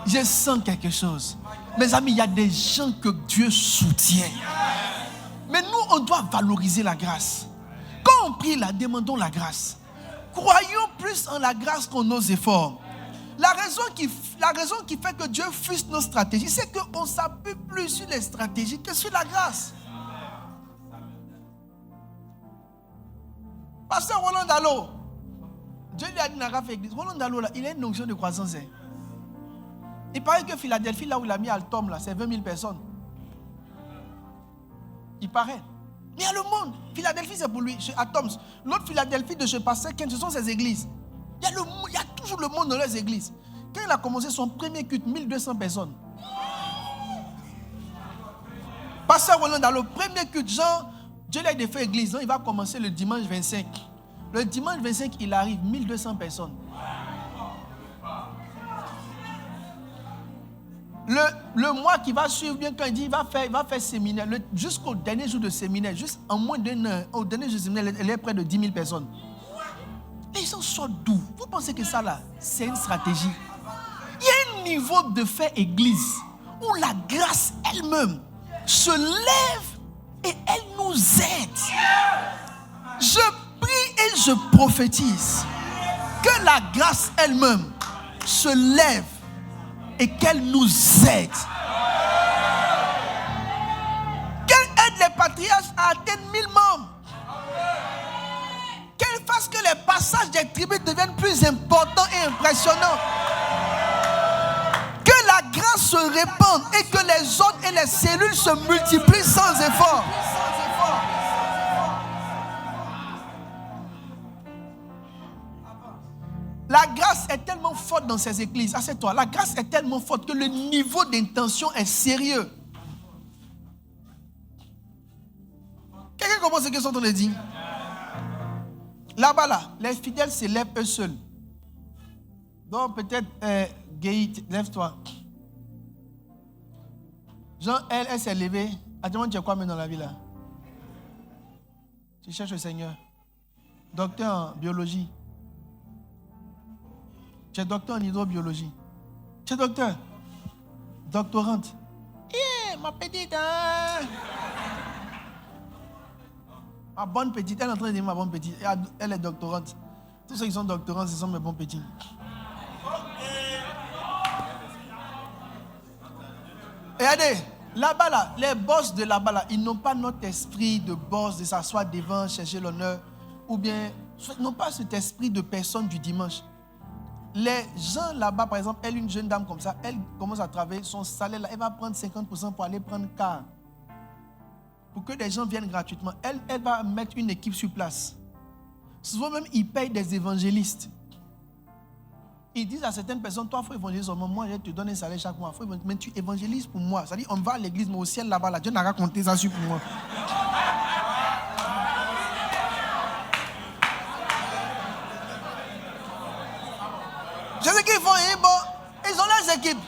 Je sens quelque chose. Mes amis, il y a des gens que Dieu soutient. Mais nous, on doit valoriser la grâce. Quand on prie là, demandons la grâce. Croyons plus en la grâce qu'en nos efforts. La raison qui fait que Dieu fuse nos stratégies, c'est qu'on s'appuie plus sur les stratégies que sur la grâce. Pasteur Roland Dalo, Dieu lui a dit dans la église, Roland Dalo, là, il a une onction de croissance. Il paraît que Philadelphie, là où il a mis Altom, là, c'est 20 000 personnes. Il paraît. Mais il y a le monde. Philadelphie, c'est pour lui. Chez Atoms. L'autre Philadelphie de chez Pasteur Ken, ce sont ses églises. Il y a toujours le monde dans les églises. Quand il a commencé son premier culte, 1200 personnes. Pasteur Roland, dans le premier culte, Jean, Dieu l'a fait église. Il va commencer le dimanche 25. Le dimanche 25, il arrive, 1200 personnes. Le mois qui va suivre, bien quand il dit, il va faire séminaire, jusqu'au dernier jour de séminaire, juste en moins d'un an, au dernier jour de séminaire, il est près de 10 000 personnes. Les gens sortent d'où? Vous pensez que ça là, c'est une stratégie? Il y a un niveau de faire église où la grâce elle-même se lève et elle nous aide. Je prie et je prophétise que la grâce elle-même se lève et qu'elle nous aide. Qu'elle aide les patriarches à atteindre 1000 membres. Qu'elle fasse que les passages des tribus deviennent plus importants et impressionnants. Que la grâce se répande et que les ordres et les cellules se multiplient sans effort. La grâce est tellement forte dans ces églises. Assieds-toi. La grâce est tellement forte que le niveau d'intention est sérieux. Quelqu'un comprend ce que je suis en train de dire? Là-bas, là, les fidèles se lèvent eux seuls. Donc peut-être, Gaït, lève-toi. Jean, elle s'est levée. Attends, tu as quoi maintenant dans la vie là? Tu cherches le Seigneur. Docteur en biologie. Tu es docteur en hydrobiologie. Tu es docteur. Doctorante. Ma petite. Hein? Ma bonne petite. Elle est en train de dire ma bonne petite. Elle est doctorante. Tous ceux qui sont doctorants, ce sont mes bons petits. Regardez, là-bas, là, les boss de là-bas, là, ils n'ont pas notre esprit de boss, de s'asseoir devant, chercher l'honneur. Ou bien, ils n'ont pas cet esprit de personne du dimanche. Les gens là-bas, par exemple, elle, une jeune dame comme ça, elle commence à travailler, son salaire, là, elle va prendre 50% pour aller prendre car. Pour que les gens viennent gratuitement. Elle va mettre une équipe sur place. Souvent même, ils payent des évangélistes. Ils disent à certaines personnes, toi, il faut évangéliser seulement. Moi, je te donne un salaire chaque mois. Mais tu évangélises pour moi. C'est-à-dire, on va à l'église, mais au ciel là-bas, là, Dieu n'a raconté ça sur pour moi. Je sais qu'ils font, ils ont leurs équipes.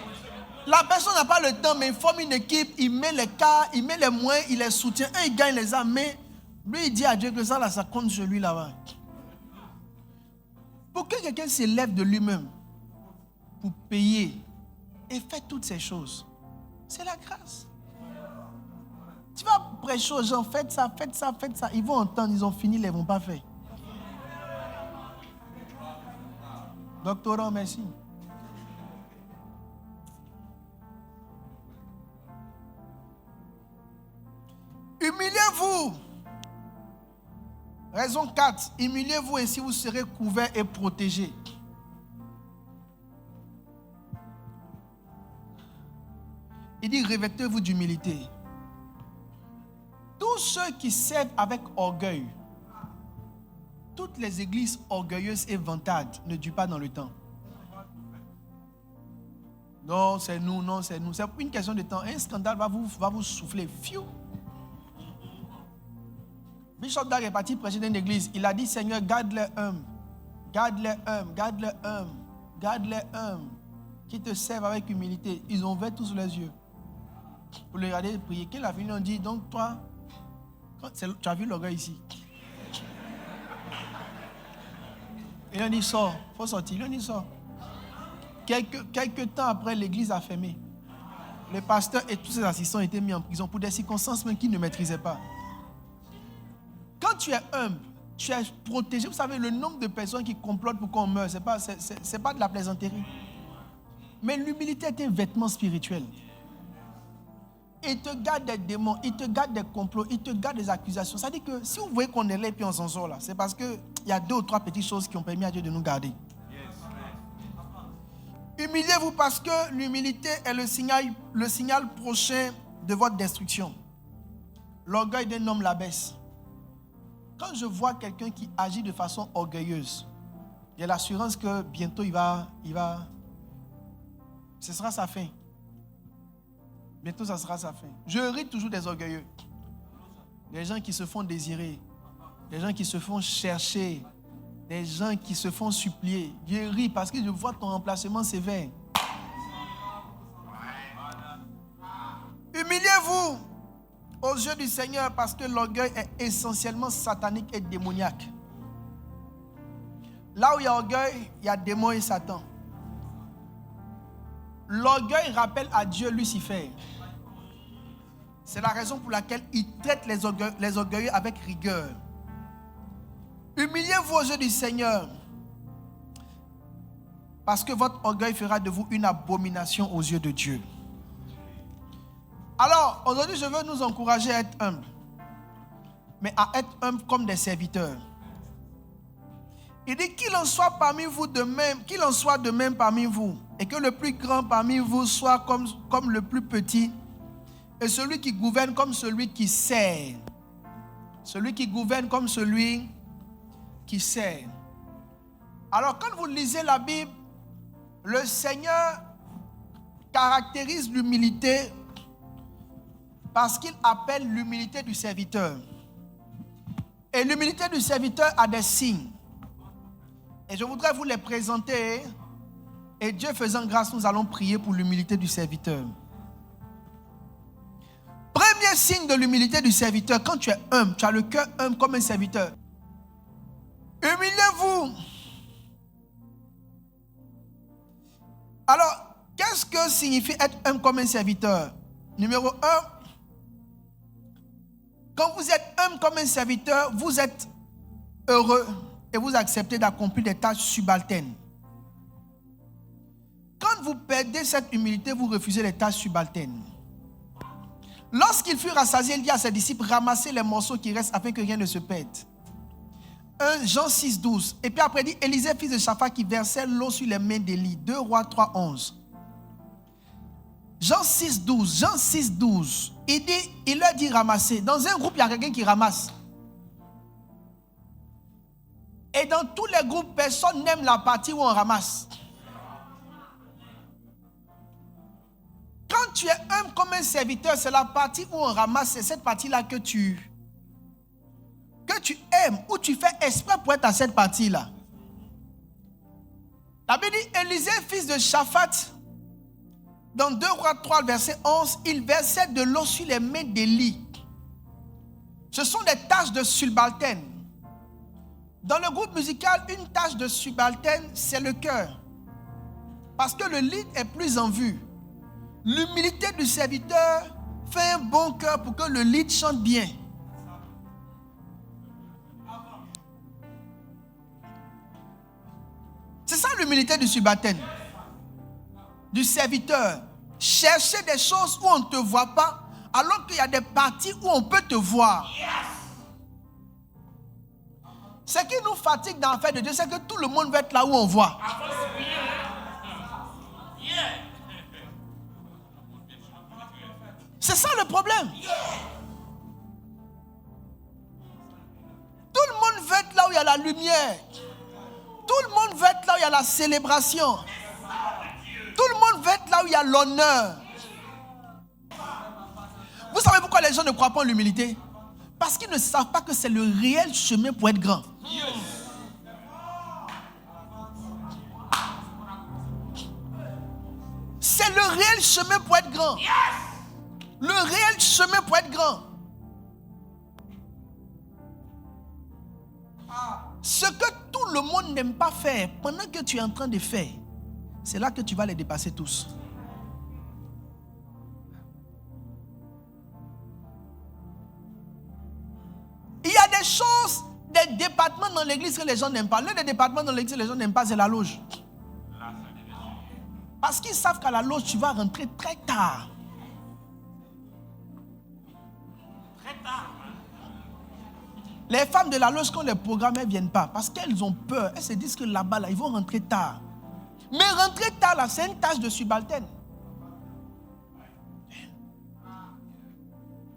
La personne n'a pas le temps, mais il forme une équipe, il met les cas, il met les moyens, il les soutient. Un, il gagne les âmes, mais lui, il dit à Dieu que ça, là, ça compte sur lui là-bas. Pour que quelqu'un se lève de lui-même, pour payer et faire toutes ces choses, c'est la grâce. Tu vas prêcher aux gens, faites ça, faites ça, faites ça. Ils vont entendre, ils ont fini, ils ne vont pas faire. Doctorant, merci. Humiliez-vous. Raison 4. Humiliez-vous, ainsi vous serez couverts et protégés. Il dit, revêtez-vous d'humilité. Tous ceux qui servent avec orgueil toutes les églises orgueilleuses et vantardes ne durent pas dans le temps. Non, c'est nous, non, c'est nous. C'est une question de temps. Un scandale va vous souffler. Fiou. Bishop Dag est parti prêcher dans une église. Il a dit, Seigneur, garde-les humbles. Garde-les humbles, garde-les humbles, garde-les humbles. Qui te servent avec humilité. Ils ont ouvert tous les yeux. Pour le regarder prier. Quand il a fini, on dit, donc toi, tu as vu l'orgueil ici. Et on dit, sort. Il faut sortir. On dit, sort. Quelques temps après, l'église a fermé. Le pasteur et tous ses assistants étaient mis en prison pour des circonstances même qu'ils ne maîtrisaient pas. Quand tu es humble, tu es protégé. Vous savez, le nombre de personnes qui complotent pour qu'on meure, ce n'est pas de la plaisanterie. Mais l'humilité est un vêtement spirituel. Il te garde des démons, il te garde des complots, il te garde des accusations. Ça dit que si vous voyez qu'on est là et puis on s'en sort là, c'est parce qu'il y a 2 ou 3 petites choses qui ont permis à Dieu de nous garder. Humiliez-vous parce que l'humilité est le signal prochain de votre destruction. L'orgueil d'un homme l'abaisse. Quand je vois quelqu'un qui agit de façon orgueilleuse, j'ai l'assurance que bientôt ce sera sa fin. Bientôt, ça sera sa fin. Je ris toujours des orgueilleux. Des gens qui se font désirer. Des gens qui se font chercher. Des gens qui se font supplier. Je ris parce que je vois ton emplacement sévère. Humiliez-vous aux yeux du Seigneur parce que l'orgueil est essentiellement satanique et démoniaque. Là où il y a orgueil, il y a démon et Satan. L'orgueil rappelle à Dieu Lucifer. C'est la raison pour laquelle il traite les orgueilleux avec rigueur. Humiliez-vous aux yeux du Seigneur parce que votre orgueil fera de vous une abomination aux yeux de Dieu. Alors, aujourd'hui, je veux nous encourager à être humbles, mais à être humbles comme des serviteurs. Il dit qu'il en soit parmi vous de même, qu'il en soit de même parmi vous, et que le plus grand parmi vous soit comme le plus petit, et celui qui gouverne comme celui qui sert. Celui qui gouverne comme celui qui sert. Alors, quand vous lisez la Bible, le Seigneur caractérise l'humilité parce qu'il appelle l'humilité du serviteur. Et l'humilité du serviteur a des signes. Et je voudrais vous les présenter. Et Dieu faisant grâce, nous allons prier pour l'humilité du serviteur. Premier signe de l'humilité du serviteur, quand tu es humble, tu as le cœur humble comme un serviteur. Humiliez-vous. Alors, qu'est-ce que signifie être humble comme un serviteur? Numéro 1, quand vous êtes humble comme un serviteur, vous êtes heureux et vous acceptez d'accomplir des tâches subalternes. Quand vous perdez cette humilité, vous refusez les tâches subalternes. Lorsqu'il fut rassasié, il dit à ses disciples, ramassez les morceaux qui restent afin que rien ne se perde. 1 Jean 6, 12. Et puis après, il dit, Élisée, fils de Shaphat, qui versait l'eau sur les mains d'Élie. 2 Rois 3, 11. Jean 6, 12. Jean 6, 12. Il leur dit ramasser. Dans un groupe, il y a quelqu'un qui ramasse. Et dans tous les groupes, personne n'aime la partie où on ramasse. Quand tu es humble comme un serviteur, c'est la partie où on ramasse. C'est cette partie-là que tu aimes, ou tu fais exprès pour être à cette partie-là. La Bible dit, Élisée, fils de Shaphat, dans 2 Rois 3, verset 11, il versait de l'eau sur les mains d'Élie. Ce sont des tâches de subalterne. Dans le groupe musical, une tâche de subalterne, c'est le cœur. Parce que le lead est plus en vue. L'humilité du serviteur fait un bon cœur pour que le lead chante bien. C'est ça l'humilité du subalterne, du serviteur. Chercher des choses où on ne te voit pas, alors qu'il y a des parties où on peut te voir. Ce qui nous fatigue dans l'affaire de Dieu, c'est que tout le monde veut être là où on voit. C'est ça le problème. Tout le monde veut être là où où il y a la lumière. Tout le monde veut être là où il y a la célébration. Tout le monde veut être là où il y a l'honneur. Vous savez pourquoi les gens ne croient pas en l'humilité? Parce qu'ils ne savent pas que c'est le réel chemin pour être grand. C'est le réel chemin pour être grand. Le réel chemin pour être grand. Ce que tout le monde n'aime pas faire, pendant que tu es en train de faire, c'est là que tu vas les dépasser tous. Il y a des choses, des départements dans l'église que les gens n'aiment pas. L'un des départements dans l'église que les gens n'aiment pas, c'est la loge. Parce qu'ils savent qu'à la loge, tu vas rentrer très tard. Les femmes de la loge, quand les programmes ne viennent pas, parce qu'elles ont peur, elles se disent que là-bas, là, ils vont rentrer tard. Mais rentrer tard, là, c'est une tâche de subalterne.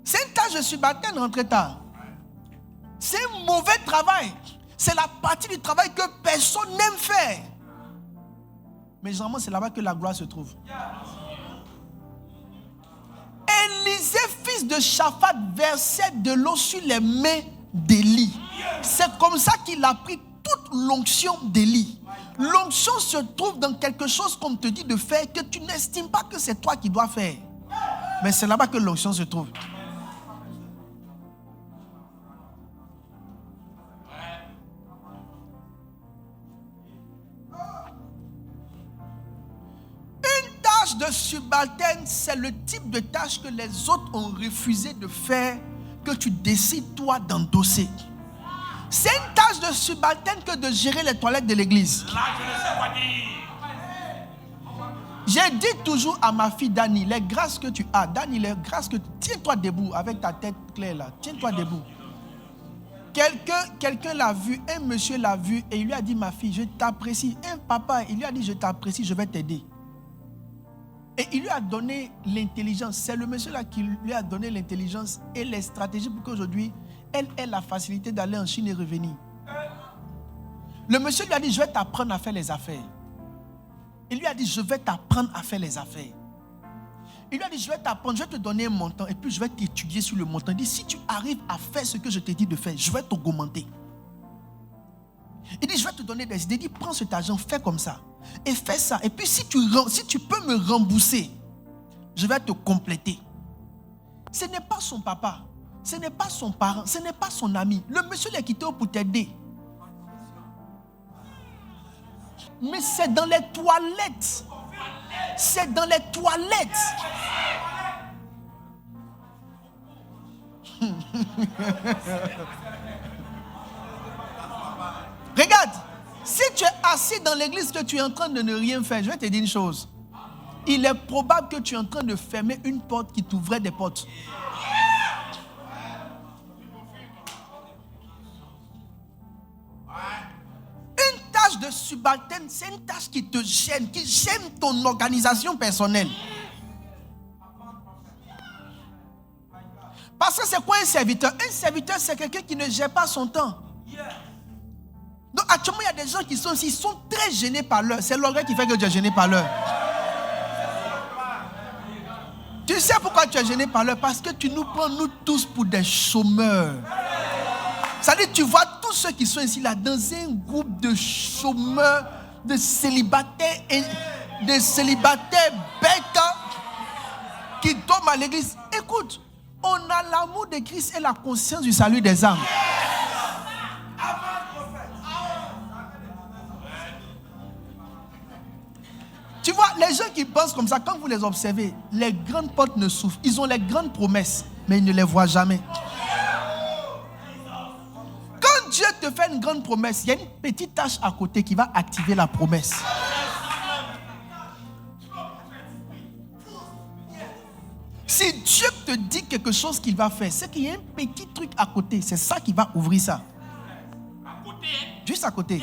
C'est une tâche de subalterne, rentrer tard. C'est un mauvais travail. C'est la partie du travail que personne n'aime faire. Mais généralement, c'est là-bas que la gloire se trouve. Élisée, fils de Shaphat, versait de l'eau sur les mains d'Élie. C'est comme ça qu'il a pris toute l'onction d'Élie. L'onction se trouve dans quelque chose qu'on te dit de faire que tu n'estimes pas que c'est toi qui dois faire. Mais c'est là-bas que l'onction se trouve. Une tâche de subalterne, c'est le type de tâche que les autres ont refusé de faire, que tu décides toi d'endosser. C'est une tâche de subalterne que de gérer les toilettes de l'église. Là, je ne sais pas dire. J'ai dit toujours à ma fille Dani, les grâces que tu as, Dani, les grâces que tu... Tiens-toi debout avec ta tête claire là. Tiens-toi debout. Quelqu'un l'a vu, un monsieur l'a vu et il lui a dit, ma fille, je t'apprécie. Un papa, il lui a dit, je t'apprécie, je vais t'aider. Et il lui a donné l'intelligence. C'est le monsieur là qui lui a donné l'intelligence et les stratégies pour qu'aujourd'hui, elle ait la facilité d'aller en Chine et revenir. Le monsieur lui a dit, je vais t'apprendre à faire les affaires. Il lui a dit, je vais t'apprendre à faire les affaires. Il lui a dit, je vais t'apprendre, je vais te donner un montant et puis je vais t'étudier sur le montant. Il dit, si tu arrives à faire ce que je t'ai dit de faire, je vais t'augmenter. Il dit, je vais te donner des idées. Il dit, prends cet argent, fais comme ça. Et fais ça. Et puis si tu peux me rembourser, je vais te compléter. Ce n'est pas son papa. Ce n'est pas son parent. Ce n'est pas son ami. Le monsieur l'a quitté pour t'aider. Mais c'est dans les toilettes. C'est dans les toilettes. Regarde, si tu es assis dans l'église que tu es en train de ne rien faire, je vais te dire une chose. Il est probable que tu es en train de fermer une porte qui t'ouvrait des portes. Une tâche de subalterne, c'est une tâche qui te gêne, qui gêne ton organisation personnelle. Parce que c'est quoi un serviteur? Un serviteur, c'est quelqu'un qui ne gère pas son temps. Donc actuellement, il y a des gens qui sont ici, ils sont très gênés par l'heure. C'est l'orgueil qui fait que tu es gêné par l'heure. Tu sais pourquoi tu es gêné par l'heure? Parce que tu nous prends, nous tous, pour des chômeurs. C'est-à-dire, tu vois tous ceux qui sont ici, là, dans un groupe de chômeurs, de célibataires bêtes qui dorment à l'église. Écoute, on a l'amour de Christ et la conscience du salut des âmes. Tu vois, les gens qui pensent comme ça, quand vous les observez, les grandes portes ne s'ouvrent. Ils ont les grandes promesses, mais ils ne les voient jamais. Quand Dieu te fait une grande promesse, il y a une petite tâche à côté qui va activer la promesse. Si Dieu te dit quelque chose qu'il va faire, c'est qu'il y a un petit truc à côté. C'est ça qui va ouvrir ça. À côté? Juste à côté.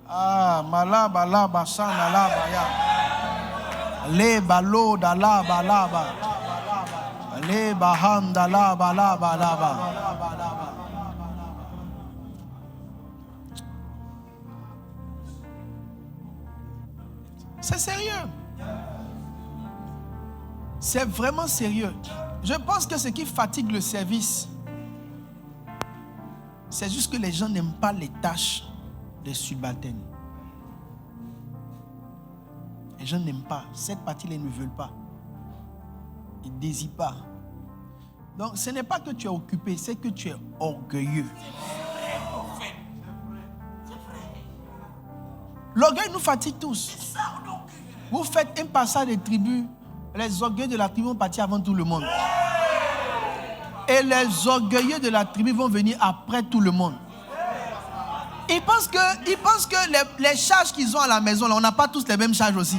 Ah, malaba laba sana laba ya. Le balo da laba laba. Le bahanda la ba la ba la ba. C'est sérieux. C'est vraiment sérieux. Je pense que ce qui fatigue le service, c'est juste que les gens n'aiment pas les tâches des subalternes. Les gens n'aiment pas. Cette partie-là, ils ne veulent pas. Ils ne désirent pas. Donc, ce n'est pas que tu es occupé, c'est que tu es orgueilleux. L'orgueil nous fatigue tous. Vous faites un passage des tribus, les orgueilleurs de la tribu vont partir avant tout le monde. Et les orgueilleux de la tribu vont venir après tout le monde. Ils pensent que les charges qu'ils ont à la maison, là, on n'a pas tous les mêmes charges aussi.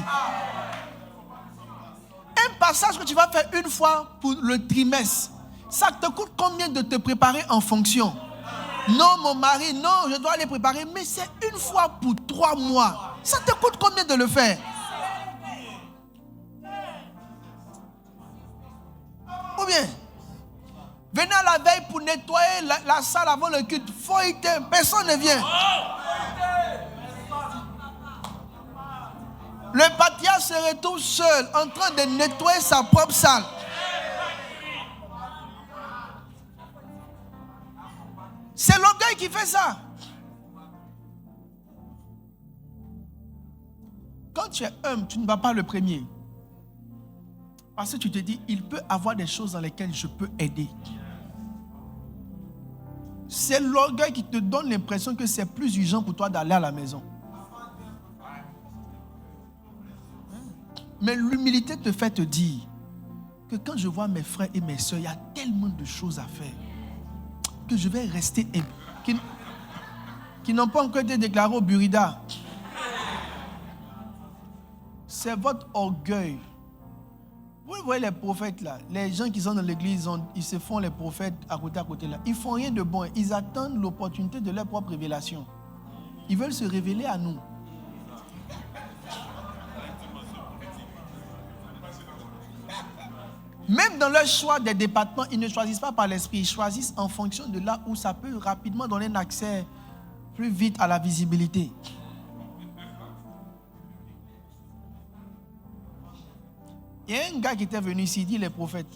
Un passage que tu vas faire une fois pour le trimestre, ça te coûte combien de te préparer en fonction? Non, mon mari, non, je dois aller préparer, mais c'est une fois pour 3 mois. Ça te coûte combien de le faire? Ou bien, venez à la veille pour nettoyer la salle avant le culte. Foïté, personne ne vient. Le patriarche se retrouve seul en train de nettoyer sa propre salle. C'est l'orgueil qui fait ça. Quand tu es humble, tu ne vas pas le premier. Parce que tu te dis, il peut avoir des choses dans lesquelles je peux aider. C'est l'orgueil qui te donne l'impression que c'est plus urgent pour toi d'aller à la maison. Mais l'humilité te fait te dire que quand je vois mes frères et mes soeurs, il y a tellement de choses à faire que je vais rester qui n'ont pas encore été déclarés au Burida. C'est votre orgueil. Vous voyez les prophètes là, les gens qui sont dans l'église, ils se font les prophètes à côté là. Ils font rien de bon. Ils attendent l'opportunité de leur propre révélation. Ils veulent se révéler à nous. Même dans leur choix des départements, ils ne choisissent pas par l'esprit. Ils choisissent en fonction de là où ça peut rapidement donner un accès plus vite à la visibilité. Il y a un gars qui était venu ici, il dit les prophètes.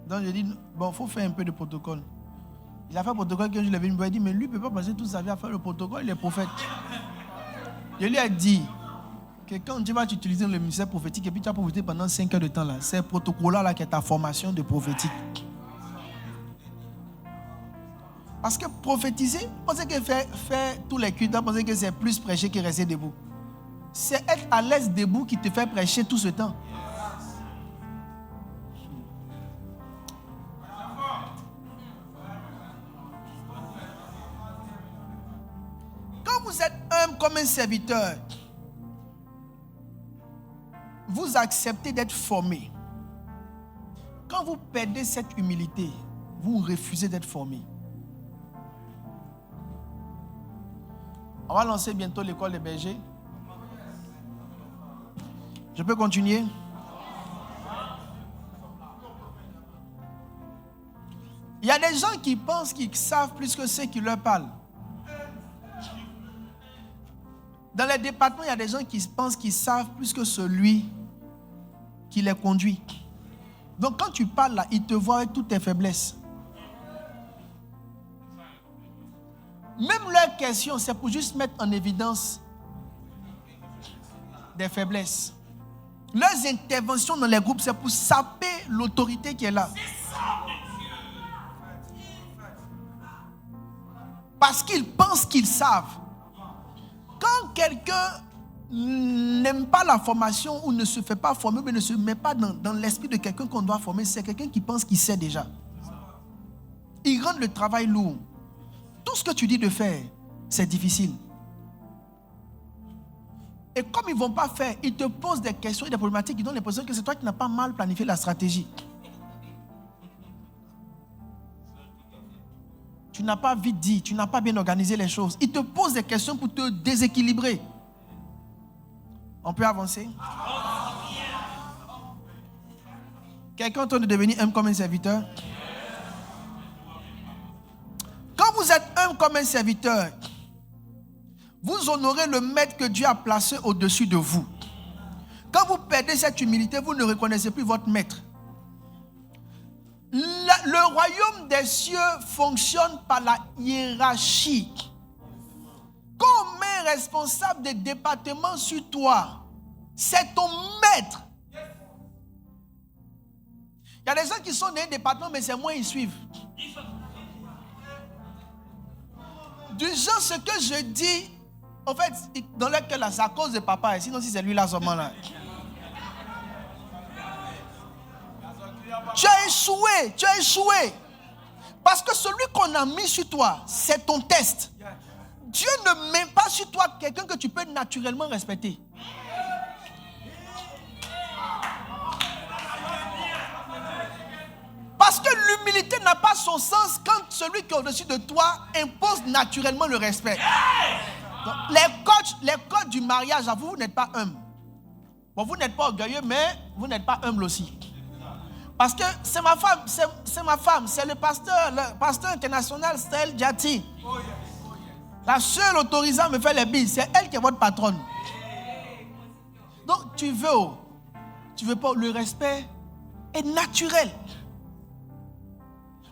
Donc je dis, bon, il faut faire un peu de protocole. Il a fait le protocole quand je l'ai vu, il m'a dit, mais lui ne peut pas passer toute sa vie à faire le protocole, il est prophète. Je lui ai dit que quand tu vas utiliser le ministère prophétique et puis tu vas prophétiser pendant 5 heures de temps, là, c'est ce protocole-là qui est ta formation de prophétique. Parce que prophétiser, pensez que faire tous les cultes, pensez que c'est plus prêcher que rester debout. C'est être à l'aise debout qui te fait prêcher tout ce temps. Quand vous êtes humble comme un serviteur, vous acceptez d'être formé. Quand vous perdez cette humilité, vous refusez d'être formé. On va lancer bientôt l'école des bergers. Je peux continuer? Il y a des gens qui pensent qu'ils savent plus que ceux qui leur parlent. Dans les départements, il y a des gens qui pensent qu'ils savent plus que celui qui les conduit. Donc quand tu parles là, ils te voient avec toutes tes faiblesses. Même leurs questions, c'est pour juste mettre en évidence des faiblesses. Leurs interventions dans les groupes, c'est pour saper l'autorité qui est là. Parce qu'ils pensent qu'ils savent. Quand quelqu'un n'aime pas la formation ou ne se fait pas former, mais ne se met pas dans l'esprit de quelqu'un qu'on doit former, c'est quelqu'un qui pense qu'il sait déjà. Il rend le travail lourd. Tout ce que tu dis de faire, c'est difficile. Et comme ils ne vont pas faire, ils te posent des questions et des problématiques qui donnent l'impression que c'est toi qui n'as pas mal planifié la stratégie. Tu n'as pas vite dit, tu n'as pas bien organisé les choses. Ils te posent des questions pour te déséquilibrer. On peut avancer? Quelqu'un est en train de devenir humble comme un serviteur? Quand vous êtes humble comme un serviteur, vous honorez le maître que Dieu a placé au-dessus de vous. Quand vous perdez cette humilité, vous ne reconnaissez plus votre maître. Le royaume des cieux fonctionne par la hiérarchie. Quand on met un responsable des départements sur toi, c'est ton maître. Il y a des gens qui sont dans un département, mais c'est moi, ils suivent. Du genre, ce que je dis, en fait, dans le cœur, c'est à cause de papa. Sinon, si c'est lui là, seulement là. Tu as échoué. Parce que celui qu'on a mis sur toi, c'est ton test. Dieu ne met pas sur toi quelqu'un que tu peux naturellement respecter. Parce que l'humilité n'a pas son sens quand celui qui est au-dessus de toi impose naturellement le respect. Donc, les codes du mariage, vous n'êtes pas humble. Bon, vous n'êtes pas orgueilleux, mais vous n'êtes pas humble aussi. Parce que c'est ma femme, c'est le pasteur international Stel Jati. La seule autorisée à me faire les billes, c'est elle qui est votre patronne. Donc tu veux pas, le respect est naturel.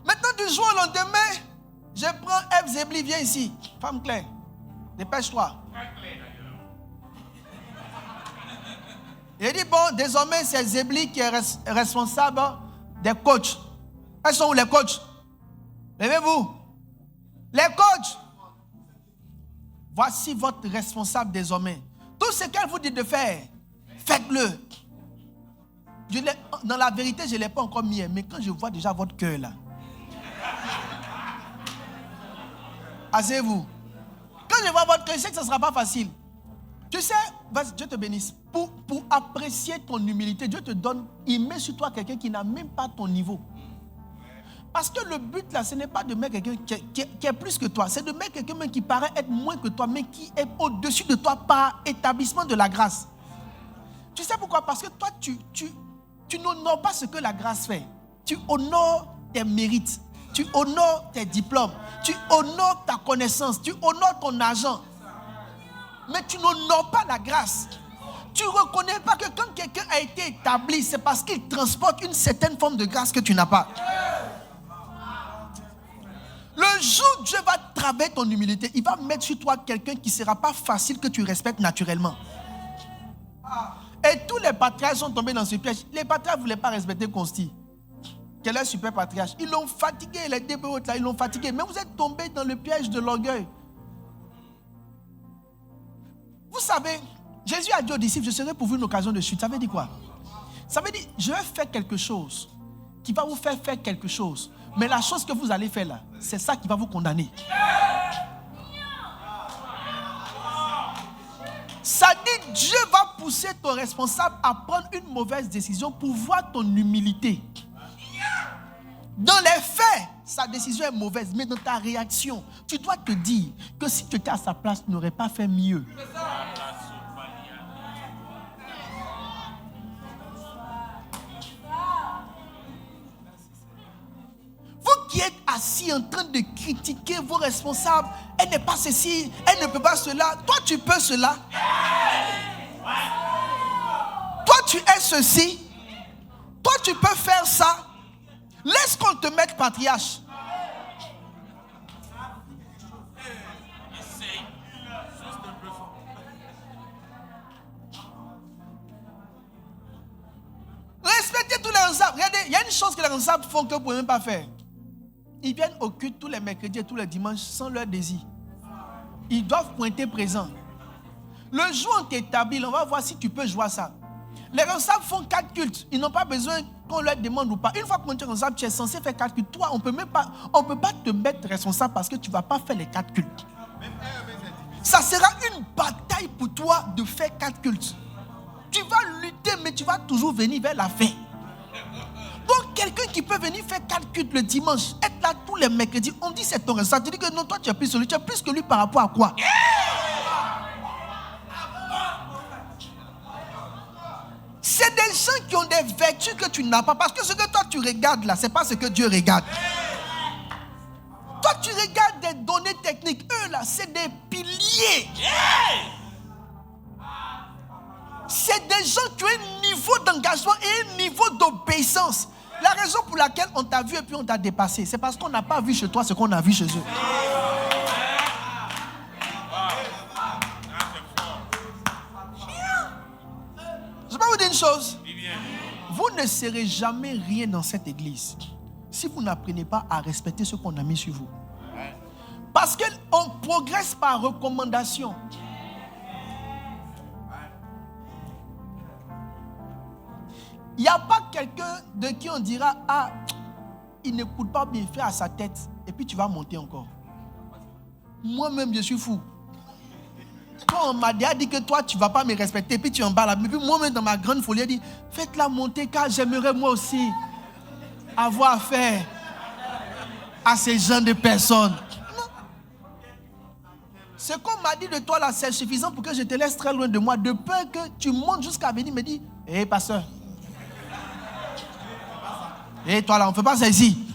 Maintenant, du jour au lendemain, je prends Eve Zebli, viens ici. Femme Claire, dépêche-toi. Il dit, bon, désormais, c'est Zebli qui est responsable des coachs. Elles sont où les coachs? Levez-vous. Les coachs. Voici votre responsable désormais. Tout ce qu'elle vous dit de faire, faites-le. Dans la vérité, je ne l'ai pas encore mis, mais quand je vois déjà votre cœur là. Asseyez-vous. Quand je vois votre cœur, je sais que ce ne sera pas facile. Tu sais, Dieu te bénisse. Pour apprécier ton humilité, Dieu te donne, il met sur toi quelqu'un qui n'a même pas ton niveau. Parce que le but là, ce n'est pas de mettre quelqu'un qui est plus que toi. C'est de mettre quelqu'un qui paraît être moins que toi, mais qui est au-dessus de toi par établissement de la grâce. Tu sais pourquoi? Parce que toi, tu n'honores pas ce que la grâce fait. Tu honores tes mérites. Tu honores tes diplômes. Tu honores ta connaissance. Tu honores ton argent. Mais tu n'honores pas la grâce. Tu ne reconnais pas que quand quelqu'un a été établi, c'est parce qu'il transporte une certaine forme de grâce que tu n'as pas. Le jour où Dieu va travailler ton humilité, il va mettre sur toi quelqu'un qui ne sera pas facile que tu respectes naturellement. Et tous les patriarches sont tombés dans ce piège. Les patriarches ne voulaient pas respecter Consti, qui est leur super patriarche. Ils l'ont fatigué, les débrouilles là, ils l'ont fatigué. Mais vous êtes tombés dans le piège de l'orgueil. Vous savez, Jésus a dit aux disciples, je serai pour vous une occasion de chute. Ça veut dire quoi? Ça veut dire, je vais faire quelque chose qui va vous faire quelque chose. Mais la chose que vous allez faire là, c'est ça qui va vous condamner. Ça dit, Dieu va pousser ton responsable à prendre une mauvaise décision pour voir ton humilité. Dans les faits, sa décision est mauvaise, mais dans ta réaction, tu dois te dire que si tu étais à sa place, tu n'aurais pas fait mieux. Vous qui êtes assis en train de critiquer vos responsables, elle n'est pas ceci, elle ne peut pas cela, toi tu peux cela. Toi tu es ceci, toi tu peux faire ça. Laisse qu'on te mette patriarche. Respectez tous les responsables. Regardez, il y a une chose que les responsables font que vous ne pouvez même pas faire. Ils viennent au culte tous les mercredis et tous les dimanches sans leur désir. Ils doivent pointer présent. Le jour où on t'établit, on va voir si tu peux jouer à ça. Les responsables font 4 cultes. Ils n'ont pas besoin qu'on leur demande ou pas. Une fois qu'on est responsable, tu es censé faire 4 cultes. Toi, on ne peut pas te mettre responsable parce que tu ne vas pas faire les 4 cultes. Ça sera une bataille pour toi de faire 4 cultes. Tu vas lutter, mais tu vas toujours venir vers la fin. Donc, quelqu'un qui peut venir faire 4 cultes le dimanche, être là tous les mercredis, on dit c'est ton responsable. Tu dis que non, toi tu es plus que lui. Tu es plus que lui par rapport à quoi? C'est des gens qui ont des vertus que tu n'as pas. Parce que ce que toi tu regardes là, ce n'est pas ce que Dieu regarde. Toi, tu regardes des données techniques. Eux, là, c'est des piliers. C'est des gens qui ont un niveau d'engagement et un niveau d'obéissance. La raison pour laquelle on t'a vu et puis on t'a dépassé, c'est parce qu'on n'a pas vu chez toi ce qu'on a vu chez eux. Je vais vous dire une chose. Vous ne serez jamais rien dans cette église si vous n'apprenez pas à respecter ce qu'on a mis sur vous. Parce qu'on progresse par recommandation. Il n'y a pas quelqu'un de qui on dira, ah, il n'écoute pas bien, fait à sa tête, et puis tu vas monter encore. Moi-même, je suis fou. Quand on m'a dit que toi, tu ne vas pas me respecter, et puis tu en bats là. Mais puis moi-même, dans ma grande folie, j'ai dit, faites-la monter, car j'aimerais moi aussi avoir affaire à ces gens de personnes. Non. Ce qu'on m'a dit de toi là, c'est suffisant pour que je te laisse très loin de moi, de peur que tu montes jusqu'à venir me dire, hé, pasteur. Hé, toi là, on ne fait pas ça ici.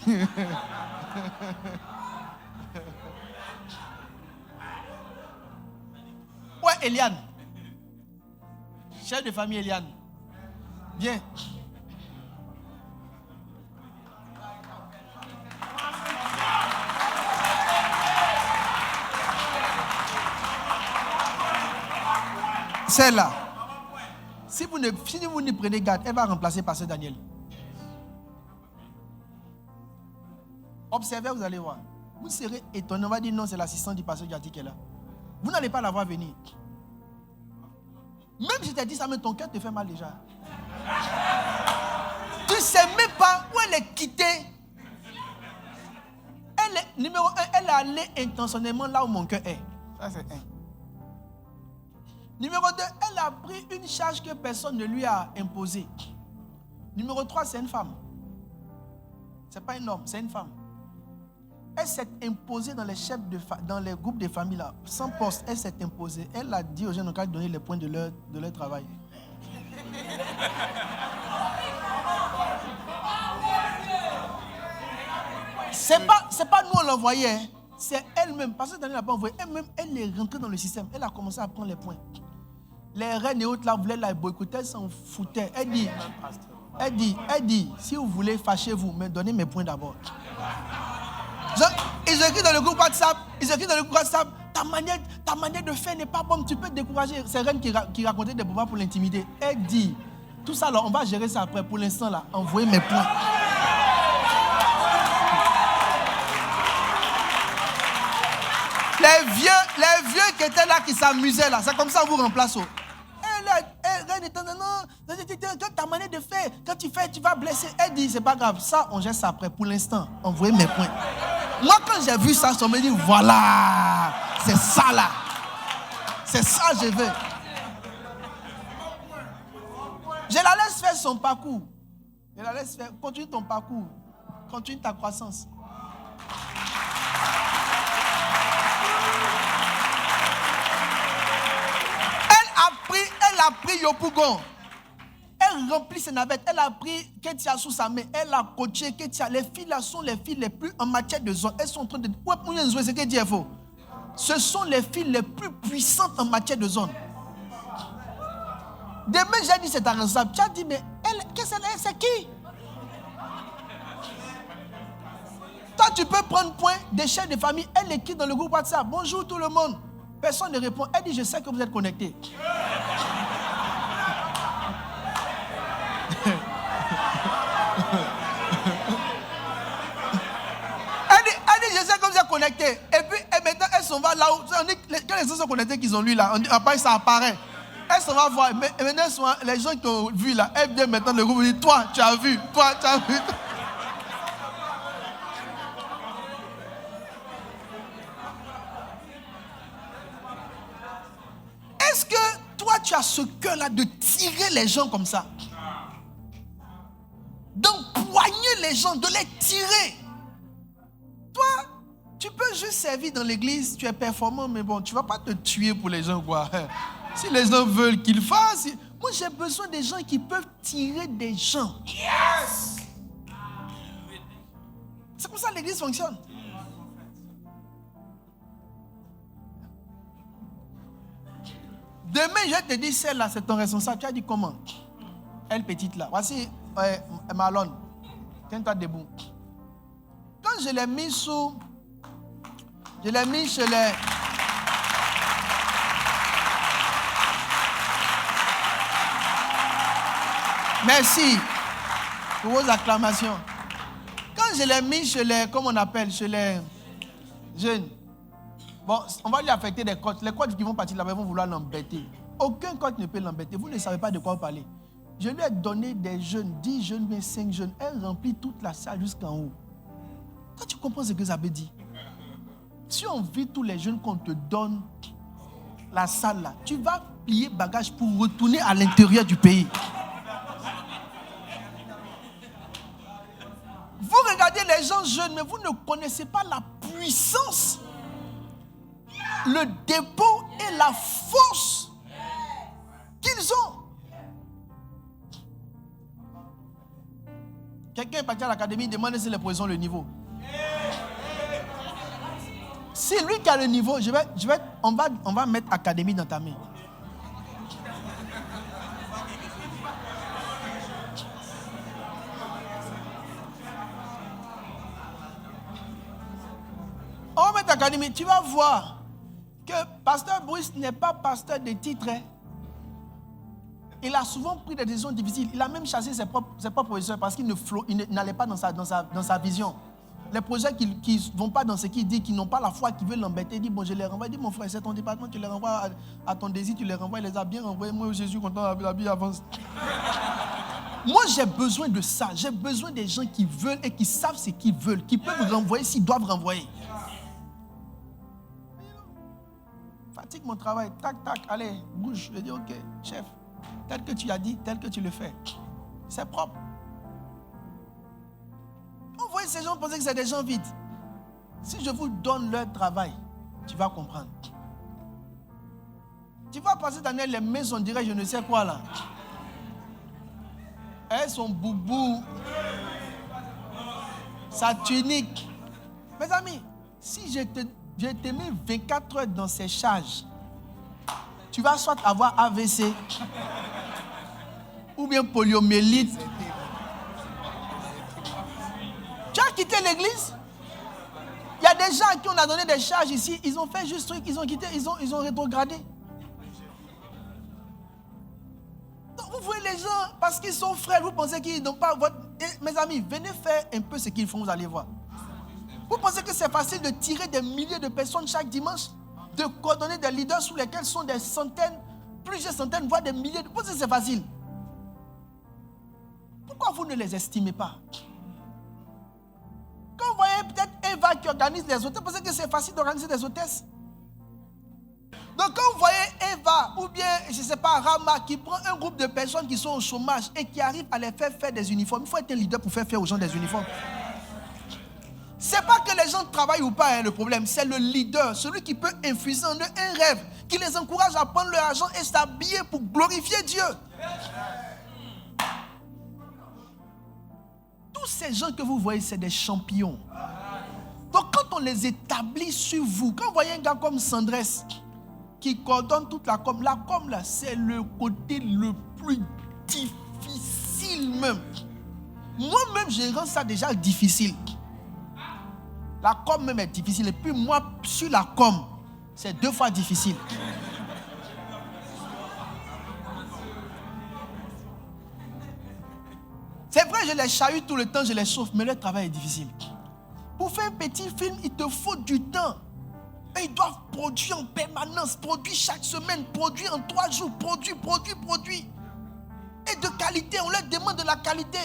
Ouais, Eliane. Chef de famille Eliane. Viens. Celle-là. Si vous ne prenez garde, elle va remplacer Pasteur Daniel. Observez, vous allez voir. Vous serez étonné. On va dire non, c'est l'assistant du pasteur Gatti qui est là. Vous n'allez pas la voir venir. Même si je t'ai dit ça, mais ton cœur te fait mal déjà. Tu ne sais même pas où elle est quittée. Elle est, numéro 1, elle est allée intentionnellement là où mon cœur est. Ça, c'est 1. Numéro 2, elle a pris une charge que personne ne lui a imposée. Numéro 3, c'est une femme. Ce n'est pas un homme, c'est une femme. Elle s'est imposée dans les chefs dans les groupes de famille là, sans poste. Elle s'est imposée. Elle a dit aux jeunes de donner les points de leur travail. C'est pas nous on l'envoyait, hein. C'est elle-même. Parce que Daniel n'a pas envoyé. Elle-même, elle est rentrée dans le système. Elle a commencé à prendre les points. Les reines et autres là voulaient la boycotter, elle s'en foutait. Elle dit, si vous voulez, fâchez-vous, mais donnez mes points d'abord. Ils écrivent dans le groupe WhatsApp, ta manière de faire n'est pas bonne, tu peux te décourager. C'est Reine qui racontait des bobards pour l'intimider. Elle dit, tout ça là, on va gérer ça après. Pour l'instant là, envoyez mes points. Les vieux qui étaient là, qui s'amusaient là, c'est comme ça qu'on vous remplace. Reine était non, ta manière de faire, quand tu fais, tu vas blesser. Elle dit, c'est pas grave, ça, on gère ça après. Pour l'instant, envoyez mes points. Moi, quand j'ai vu ça, je me dis, voilà, c'est ça là. C'est ça que je veux. Je la laisse faire son parcours. Je la laisse faire, continue ton parcours. Continue ta croissance. Elle a pris Yopougon. Elle remplit ses navettes. Elle a pris Ketia sous sa main. Elle a coaché Ketia. Les filles là sont les filles les plus en matière de zone. Elles sont en train de... c'est ce que dit faux. Ce sont les filles les plus puissantes en matière de zone. Demain, j'ai dit c'est ta responsable. Tu as dit, mais c'est qui? Toi, tu peux prendre point des chefs de famille. Elle écrit dans le groupe WhatsApp. Bonjour tout le monde. Personne ne répond. Elle dit, je sais que vous êtes connectés. Elle dit, je sais que vous êtes connectés. Et puis, maintenant, elles s'en vont là où... Quand les gens sont connectés qu'ils ont lu là, après ça apparaît. Elles s'en vont voir. Mais maintenant, les gens qui ont vu là, elles viennent maintenant le groupe et disent, toi, tu as vu. Toi, tu as vu. Est-ce que toi, tu as ce cœur-là de tirer les gens comme ça? D'empoigner les gens, de les tirer. Toi, tu peux juste servir dans l'église, tu es performant, mais bon, tu ne vas pas te tuer pour les gens, quoi. Si les gens veulent qu'ils fassent... Moi, Moi, j'ai besoin des gens qui peuvent tirer des gens. Yes. C'est comme ça que l'église fonctionne. Demain, je te dis, celle-là, c'est ton responsable. Tu as dit comment? Elle petite là. Voici Marlon. Tiens-toi debout. Quand je l'ai mis sous... Je l'ai mis chez les... Merci pour vos acclamations. Quand je l'ai mis chez les... Comment on appelle? Chez les jeunes. Bon, on va lui affecter des coachs. Les coachs qui vont partir là-bas vont vouloir l'embêter. Aucun coach ne peut l'embêter. Vous ne savez pas de quoi vous parlez. Je lui ai donné des jeunes, 10 jeunes, mais 5 jeunes. Elle remplit toute la salle jusqu'en haut. Toi, tu comprends ce que ça veut dire? Si on vit tous les jeunes qu'on te donne, la salle là, tu vas plier bagage pour retourner à l'intérieur du pays. Vous regardez les gens jeunes, mais vous ne connaissez pas la puissance, le dépôt et la force qu'ils ont. Quelqu'un est parti à l'académie, demande si les professeurs ont le niveau. C'est lui qui a le niveau. On va mettre académie dans ta main. On va mettre académie. Tu vas voir que pasteur Bruce n'est pas pasteur de titre. Il a souvent pris des décisions difficiles. Il a même chassé ses propres professeurs parce qu'il n'allait pas dans sa vision. Les projets qui ne vont pas dans ce qu'il dit, qui n'ont pas la foi, qui veulent l'embêter, il dit, bon, je les renvoie. Il dit, mon frère, c'est ton département, tu les renvoies à ton désir, tu les renvoies, il les a bien renvoyés. Moi, Jésus, content, la vie avance. Moi, j'ai besoin de ça. J'ai besoin des gens qui veulent et qui savent ce qu'ils veulent, qui peuvent renvoyer s'ils doivent renvoyer. Fatigue mon travail, tac, tac, allez, bouge. Je dis, ok, chef, tel que tu as dit, tel que tu le fais. C'est propre. Vous voyez, ces gens pensaient que c'est des gens vides. Si je vous donne leur travail, tu vas comprendre. Tu vas passer ta année, les mains, on dirait je ne sais quoi là. Elles sont boubou. Sa tunique. Mes amis, si je te mets 24 heures dans ces charges, tu vas soit avoir AVC ou bien poliomyélite. Tu as quitté l'église? Il y a des gens à qui on a donné des charges ici, ils ont fait juste truc, ils ont quitté, ils ont rétrogradé. Donc vous voyez les gens, parce qu'ils sont frères, vous pensez qu'ils n'ont pas votre... Mes amis, venez faire un peu ce qu'ils font, vous allez voir. Vous pensez que c'est facile de tirer des milliers de personnes chaque dimanche, de coordonner des leaders sous lesquels sont des centaines, plusieurs centaines, voire des milliers de... Vous pensez que c'est facile? Pourquoi vous ne les estimez pas? Quand vous voyez peut-être Eva qui organise les hôtesses, vous pensez que c'est facile d'organiser des hôtesses? Donc quand vous voyez Eva ou bien, je ne sais pas, Rama qui prend un groupe de personnes qui sont au chômage et qui arrive à les faire des uniformes, il faut être un leader pour faire aux gens des uniformes. C'est pas que les gens travaillent ou pas, le problème, c'est le leader, celui qui peut infuser en eux un rêve, qui les encourage à prendre leur argent et s'habiller pour glorifier Dieu. Tous ces gens que vous voyez, c'est des champions. Donc quand on les établit sur vous, quand vous voyez un gars comme Sandresse qui coordonne toute la com là, c'est le côté le plus difficile même. Moi-même, je rends ça déjà difficile. La com même est difficile. Et puis moi, sur la com, c'est 2 fois difficile. C'est vrai, je les chahute tout le temps, je les chauffe, mais leur travail est difficile. Pour faire un petit film, il te faut du temps. Et ils doivent produire en permanence, produire chaque semaine, produire en 3 jours, produire. Et de qualité, on leur demande de la qualité.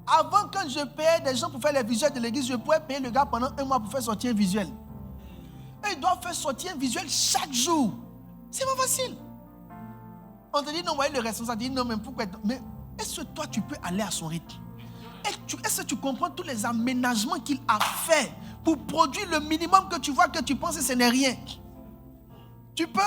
Avant, quand je payais des gens pour faire les visuels de l'église, je pouvais payer le gars pendant 1 mois pour faire sortir un visuel. Et ils doivent faire sortir un visuel chaque jour. C'est pas facile. On te dit, non, voyez le responsable, dit, non, mais pourquoi? Mais est-ce que toi, tu peux aller à son rythme? Est-ce que tu comprends tous les aménagements qu'il a fait pour produire le minimum que tu vois que tu penses que ce n'est rien? Tu peux?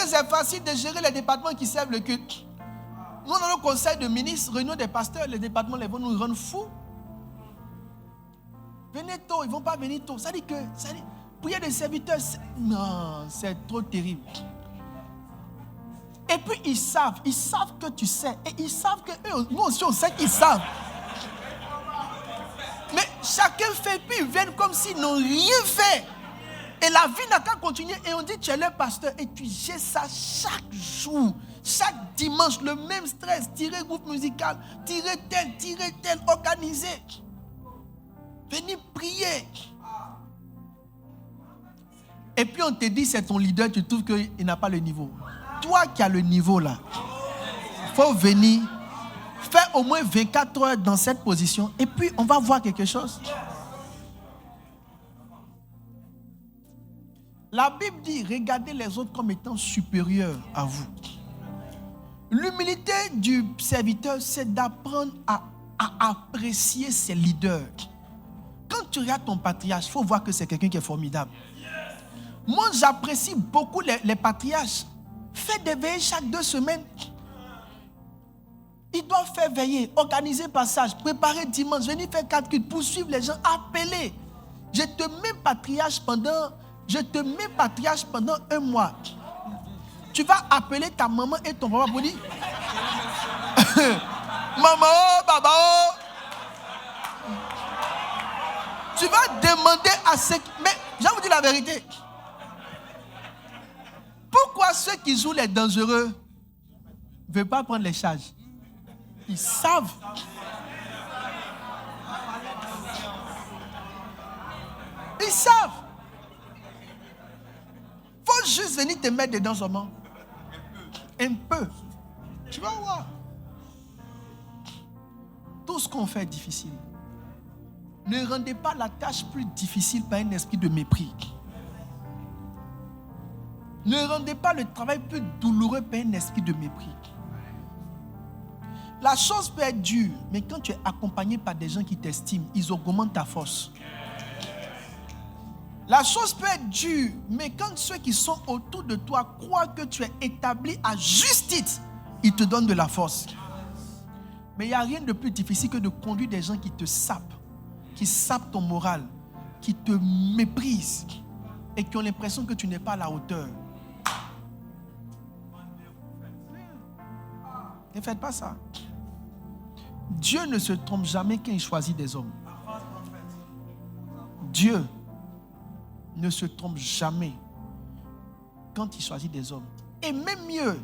que c'est facile de gérer les départements qui servent le culte. Nous, dans le conseil de ministres, réunion des pasteurs, les départements les vont nous rendre fous. Venez tôt, ils ne vont pas venir tôt. Ça dit que, prier des serviteurs, non, c'est trop terrible. Et puis ils savent que tu sais. Et ils savent que eux, nous aussi on sait qu'ils savent. Mais chacun fait, puis ils viennent comme s'ils n'ont rien fait. Et la vie n'a qu'à continuer. Et on dit tu es le pasteur et tu gères ça chaque jour. Chaque dimanche, le même stress. Tirer groupe musical, tirer tel, organiser. Venez prier. Et puis on te dit c'est ton leader, tu trouves qu'il n'a pas le niveau. Toi qui as le niveau là, il faut venir faire au moins 24 heures dans cette position et puis on va voir quelque chose. La Bible dit, regardez les autres comme étant supérieurs à vous. L'humilité du serviteur, c'est d'apprendre à apprécier ses leaders. Quand tu regardes ton patriarche, il faut voir que c'est quelqu'un qui est formidable. Moi, j'apprécie beaucoup les patriarches. Faites des veillées chaque 2 semaines. Ils doivent faire veiller, organiser passage, préparer dimanche, venir faire 4 cultes, poursuivre les gens, appeler. Je te mets patriarche pendant 1 mois. Tu vas appeler ta maman et ton papa pour dire maman, oh, baba, oh. Tu vas demander à ceux qui... Mais je vais vous dire la vérité. Pourquoi ceux qui jouent les dangereux ne veulent pas prendre les charges? Ils savent. Ils savent. Il faut juste venir te mettre dedans seulement. Un peu. Tu vas voir. Tout ce qu'on fait est difficile. Ne rendez pas la tâche plus difficile par un esprit de mépris. Ne rendez pas le travail plus douloureux par un esprit de mépris. La chose peut être dure, mais quand tu es accompagné par des gens qui t'estiment, ils augmentent ta force. La chose peut être dure, mais quand ceux qui sont autour de toi croient que tu es établi à juste titre, ils te donnent de la force. Mais il n'y a rien de plus difficile que de conduire des gens qui te sapent, qui sapent ton moral, qui te méprisent et qui ont l'impression que tu n'es pas à la hauteur. Ne faites pas ça. Dieu ne se trompe jamais quand il choisit des hommes. Dieu ne se trompe jamais quand il choisit des hommes. Et même mieux,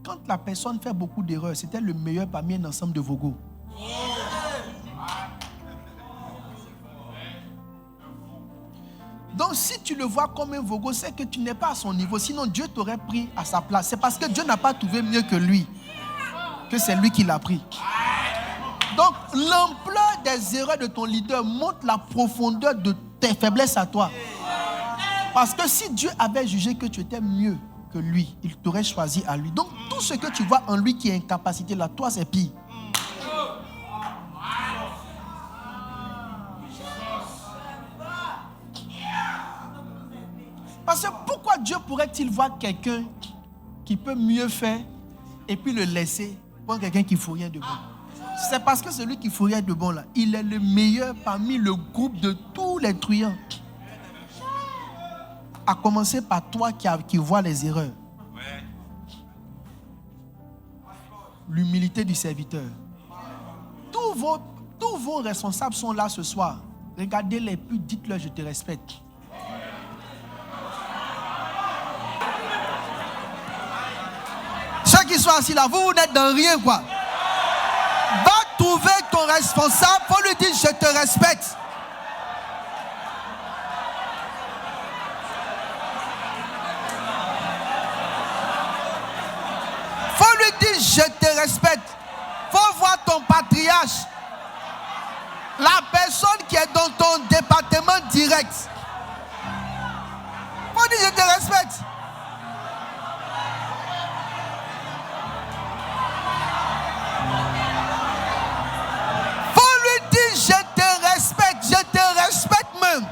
quand la personne fait beaucoup d'erreurs, c'était le meilleur parmi un ensemble de vogos. Donc si tu le vois comme un vogo, c'est que tu n'es pas à son niveau. Sinon Dieu t'aurait pris à sa place. C'est parce que Dieu n'a pas trouvé mieux que lui, que c'est lui qui l'a pris. Donc l'ampleur des erreurs de ton leader montre la profondeur de tes faiblesses à toi. Parce que si Dieu avait jugé que tu étais mieux que lui, il t'aurait choisi à lui. Donc tout ce que tu vois en lui qui est incapacité là, toi c'est pire. Parce que pourquoi Dieu pourrait-il voir quelqu'un qui peut mieux faire et puis le laisser pour quelqu'un qui ne fout rien de bon? C'est parce que celui qui ne fout rien de bon là, il est le meilleur parmi le groupe de tous les truands. À commencer par toi qui vois les erreurs. L'humilité du serviteur. Tous vos responsables sont là ce soir. Regardez-les, puis dites-leur je te respecte. Ceux qui sont assis là, vous n'êtes dans rien quoi. Va trouver ton responsable pour lui dire je te respecte. Faut lui dire je te respecte. Faut voir ton patriarche. La personne qui est dans ton département direct. Faut dire je te respecte. Je te respecte même.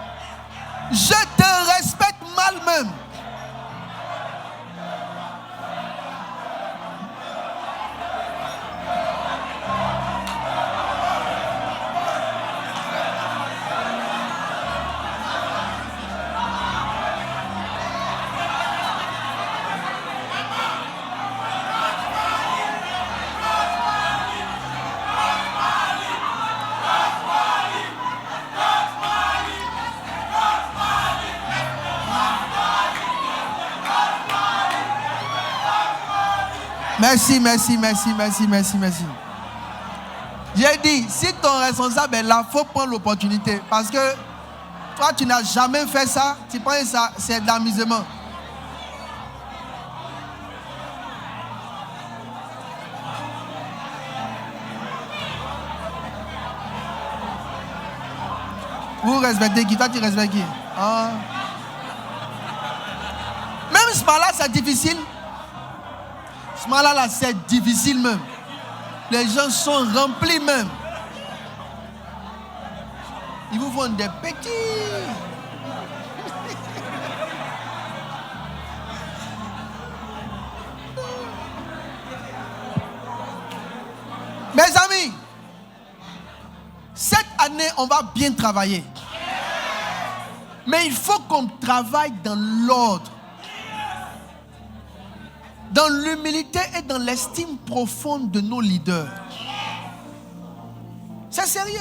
Je te respecte mal même. Merci. J'ai dit, si ton responsable est là, il faut prendre l'opportunité. Parce que toi, tu n'as jamais fait ça. Tu prends ça, c'est de l'amusement. Vous respectez qui? Toi, tu respectes qui? Ah. Même ce moment-là, c'est difficile. Ce moment-là, c'est difficile même. Les gens sont remplis même. Ils vous font des petits. Mes amis, cette année, on va bien travailler. Mais il faut qu'on travaille dans l'ordre, dans l'humilité et dans l'estime profonde de nos leaders. C'est sérieux.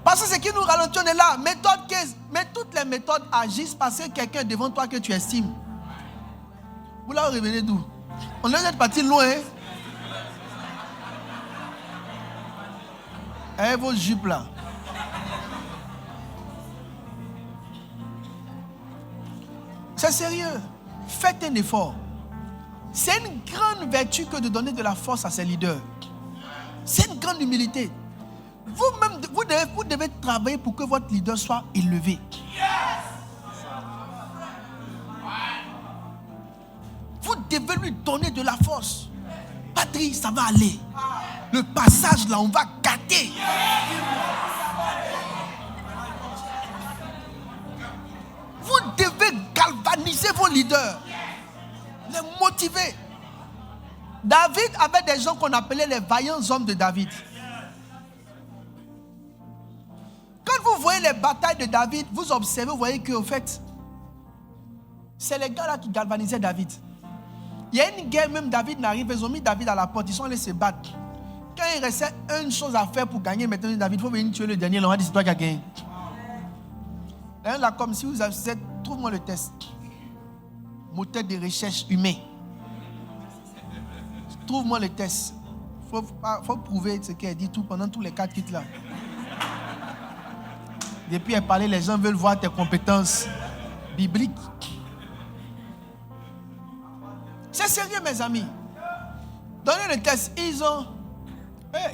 Parce que ce qui nous ralentit, on est là. Méthode 15. Mais toutes les méthodes agissent parce que quelqu'un est devant toi que tu estimes. Vous là, vous revenez d'où? On est parti loin. Avec vos jupes là. C'est sérieux. Faites un effort. C'est une grande vertu que de donner de la force à ses leaders. C'est une grande humilité. Vous-même, vous devez travailler pour que votre leader soit élevé. Vous devez lui donner de la force. Patrie, ça va aller. Le passage là, on va gâter. Vous devez galvaniser vos leaders, les motiver. David avait des gens qu'on appelait les vaillants hommes de David. Quand vous voyez les batailles de David, vous observez, vous voyez qu'au fait, c'est les gars là qui galvanisaient David. Il y a une guerre, même David n'arrive, ils ont mis David à la porte, ils sont allés se battre. Quand il restait une chose à faire pour gagner, maintenant David, il faut venir tuer le dernier, on va dire c'est toi qui as gagné. Là, comme si vous avez, trouve-moi le test. Moteur de recherche humain. Trouve-moi le test. Il faut prouver ce qu'elle dit tout pendant tous les 4 titres là. Depuis elle parlait, les gens veulent voir tes compétences bibliques. C'est sérieux, mes amis. Donnez le test. Ils ont.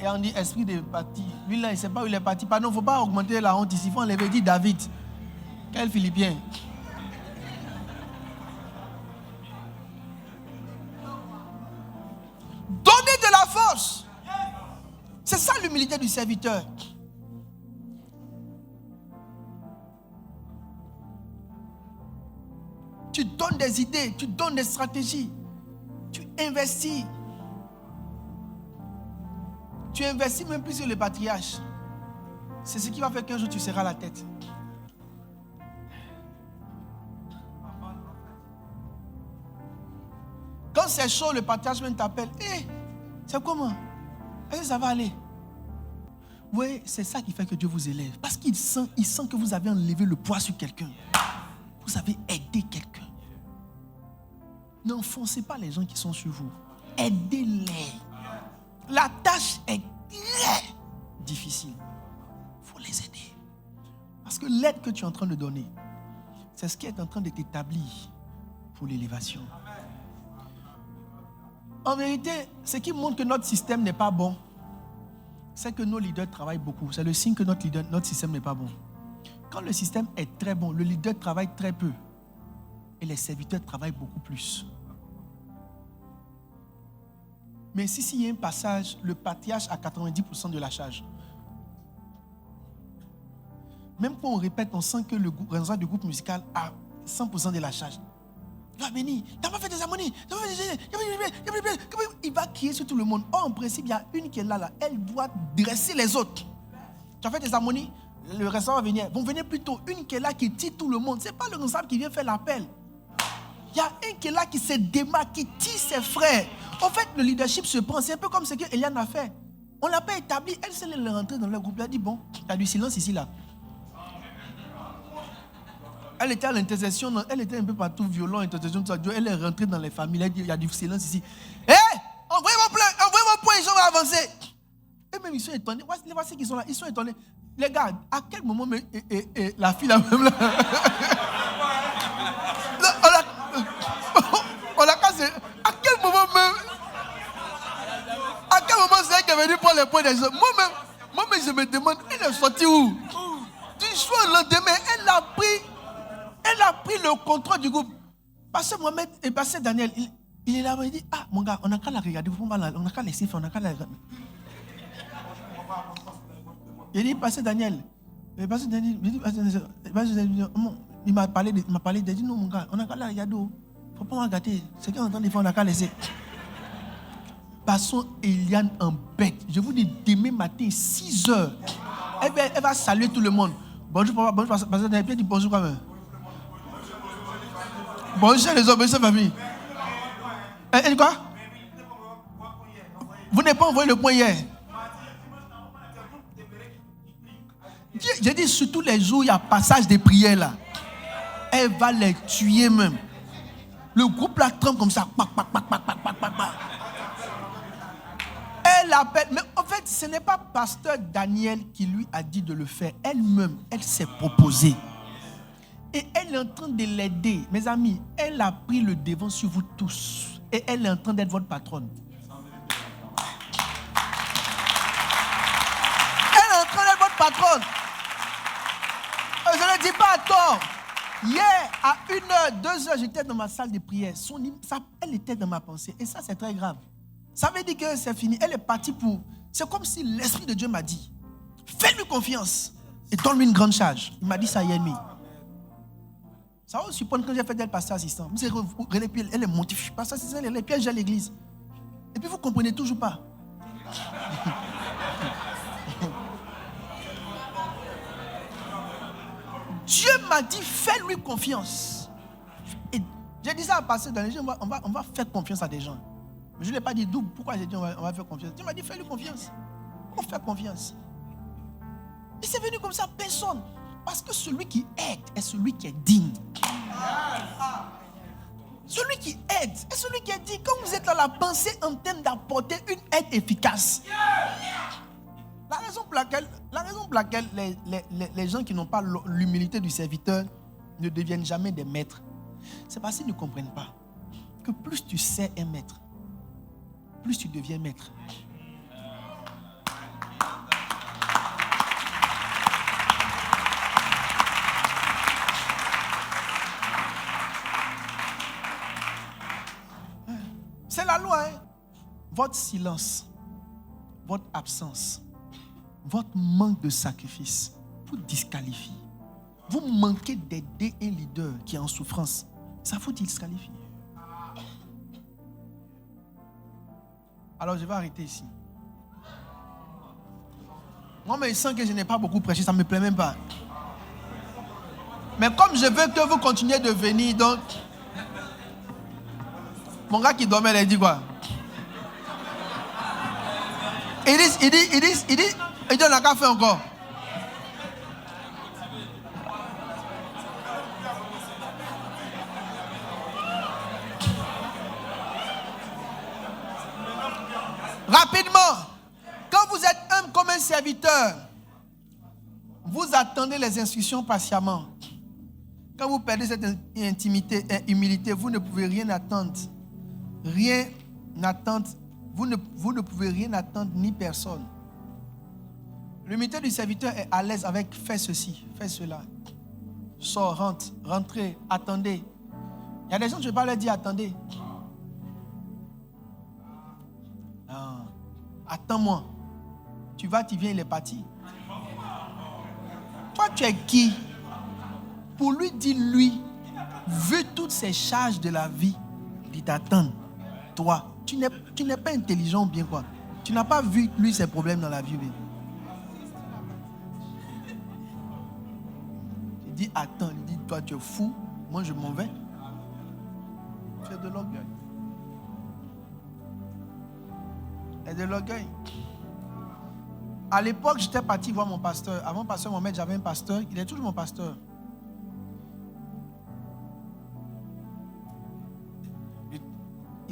Et on dit esprit de parti. Lui là, il ne sait pas où il est parti. Pardon, il ne faut pas augmenter la honte ici. Il faut enlever, dit David. Quel Philippien. Donnez de la force. C'est ça l'humilité du serviteur. Tu donnes des idées, tu donnes des stratégies, tu investis. Tu investis même plus sur le patriarche. C'est ce qui va faire qu'un jour tu seras la tête. Quand c'est chaud, le patriarche même t'appelle. Hé, c'est comment? Est-ce que ça va aller? Oui, c'est ça qui fait que Dieu vous élève. Parce qu'il sent que vous avez enlevé le poids sur quelqu'un. Vous avez aidé quelqu'un. N'enfoncez pas les gens qui sont sur vous. Aidez-les. La tâche est très difficile. Il faut les aider. Parce que l'aide que tu es en train de donner, c'est ce qui est en train de t'établir pour l'élévation. En vérité, ce qui montre que notre système n'est pas bon, c'est que nos leaders travaillent beaucoup. C'est le signe que notre système n'est pas bon. Quand le système est très bon, le leader travaille très peu. Et les serviteurs travaillent beaucoup plus. Mais s'il y a un passage, le patriarche a 90% de la charge. Même quand on répète, on sent que le responsable du groupe musical a 100% de la charge. Il va venir, tu n'as pas fait des harmonies, il va crier sur tout le monde. Or, en principe, il y a une qui est là, elle doit dresser les autres. Tu as fait des harmonies, le responsable va venir. Vont venir plutôt une qui est là, qui tire tout le monde. Ce n'est pas le responsable qui vient faire l'appel. Il y a un qui est là, qui se démarque, qui tire ses frères. En fait, le leadership se prend. C'est un peu comme ce que Eliane a fait. On ne l'a pas établi. Elle s'est rentrée dans le groupe. Elle a dit, bon, il y a du silence ici, là. Elle était à l'intercession, elle était un peu partout, violent, intercession, elle est rentrée dans les familles, elle dit, il y a du silence ici. Hé, envoyez vos points, ils vont avancer. Et même ils sont étonnés, voici qu'ils sont là, ils sont étonnés. Les gars, à quel moment la fille là même là, on l'a cassé. À quel moment c'est elle qui est venue prendre les points des gens? Moi-même, je me demande, elle est sortie où? Du soir au lendemain, elle a pris le contrôle du groupe. Pasteur Mohamed et Pasteur Daniel, il est là, il dit, ah mon gars, on n'a qu'à la regarder, on n'a qu'à laisser faire, on n'a qu'à la regarder. Il dit, Pasteur Daniel, il m'a parlé, il dit, non mon gars, on n'a qu'à la regarder, il ne faut pas me gâter, ce qu'on entend des fois, on n'a qu'à laisser. Passons Eliane en bête. Je vous dis, demain matin, 6 heures, elle va saluer tout le monde. Bonjour papa, bonjour pasteur Daniel, puis dit bonjour quand même. Bonjour les hommes, bonjour famille. Elle dit quoi? Vous n'avez pas envoyé le point hier. J'ai dit surtout les jours où il y a passage des prières là. Elle va les tuer même. Le groupe la trempe comme ça. Elle appelle. Mais en fait, ce n'est pas pasteur Daniel qui lui a dit de le faire. Elle-même, elle s'est proposée. Et elle est en train de l'aider. Mes amis, elle a pris le devant sur vous tous. Et elle est en train d'être votre patronne. Elle est en train d'être votre patronne. Je ne dis pas à tort. Hier, à 1h, 2h, j'étais dans ma salle de prière. Elle était dans ma pensée. Et ça, c'est très grave. Ça veut dire que c'est fini. Elle est partie pour... C'est comme si l'Esprit de Dieu m'a dit, fais-lui confiance et donne-lui une grande charge. Il m'a dit ça hier nuit. Ça va supposer quand j'ai fait d'elle pasteur assistant. Vous savez, elle est montée. Pasteur assistant, elle est piège à l'église. Et puis vous ne comprenez toujours pas. Dieu m'a dit, fais-lui confiance. Et j'ai dit ça à passer dans les gens, on va faire confiance à des gens. Mais je ne l'ai pas dit d'où, pourquoi j'ai dit on va faire confiance. Dieu m'a dit, fais-lui confiance. On fait confiance. Et c'est venu comme ça, personne. Parce que celui qui aide est celui qui est digne. Celui qui aide est celui qui est digne. Quand vous êtes dans la pensée en termes d'apporter une aide efficace. La raison pour laquelle les gens qui n'ont pas l'humilité du serviteur ne deviennent jamais des maîtres, c'est parce qu'ils ne comprennent pas que plus tu sais un maître, plus tu deviens maître. C'est la loi. Hein? Votre silence, votre absence, votre manque de sacrifice vous disqualifie. Vous manquez d'aider un leader qui est en souffrance. Ça vous disqualifie. Alors je vais arrêter ici. Moi, mais je sens que je n'ai pas beaucoup prêché, ça ne me plaît même pas. Mais comme je veux que vous continuiez de venir, donc... Mon gars qui dormait, il a dit quoi? Il dit, on n'a qu'à faire encore. Rapidement, quand vous êtes humble comme un serviteur, vous attendez les instructions patiemment. Quand vous perdez cette intimité et humilité, vous ne pouvez rien attendre. Rien n'attendre. Vous ne pouvez rien attendre ni personne. L'humilité du serviteur est à l'aise avec fais ceci, fais cela. Sors, rentre, rentrez, attendez. Il y a des gens, je ne vais pas leur dire attendez. Non. Attends-moi. Tu vas, tu viens, il est parti. Toi, tu es qui? Pour lui dire, lui, vu toutes ces charges de la vie, il t'attend. Toi, tu n'es pas intelligent bien quoi. Tu n'as pas vu, lui, ses problèmes dans la vie. Il dit, attends, il dit, toi, tu es fou, moi, je m'en vais. C'est de l'orgueil. Et de l'orgueil. À l'époque, j'étais parti voir mon pasteur. Avant pasteur Mohamed, j'avais un pasteur. Il est toujours mon pasteur.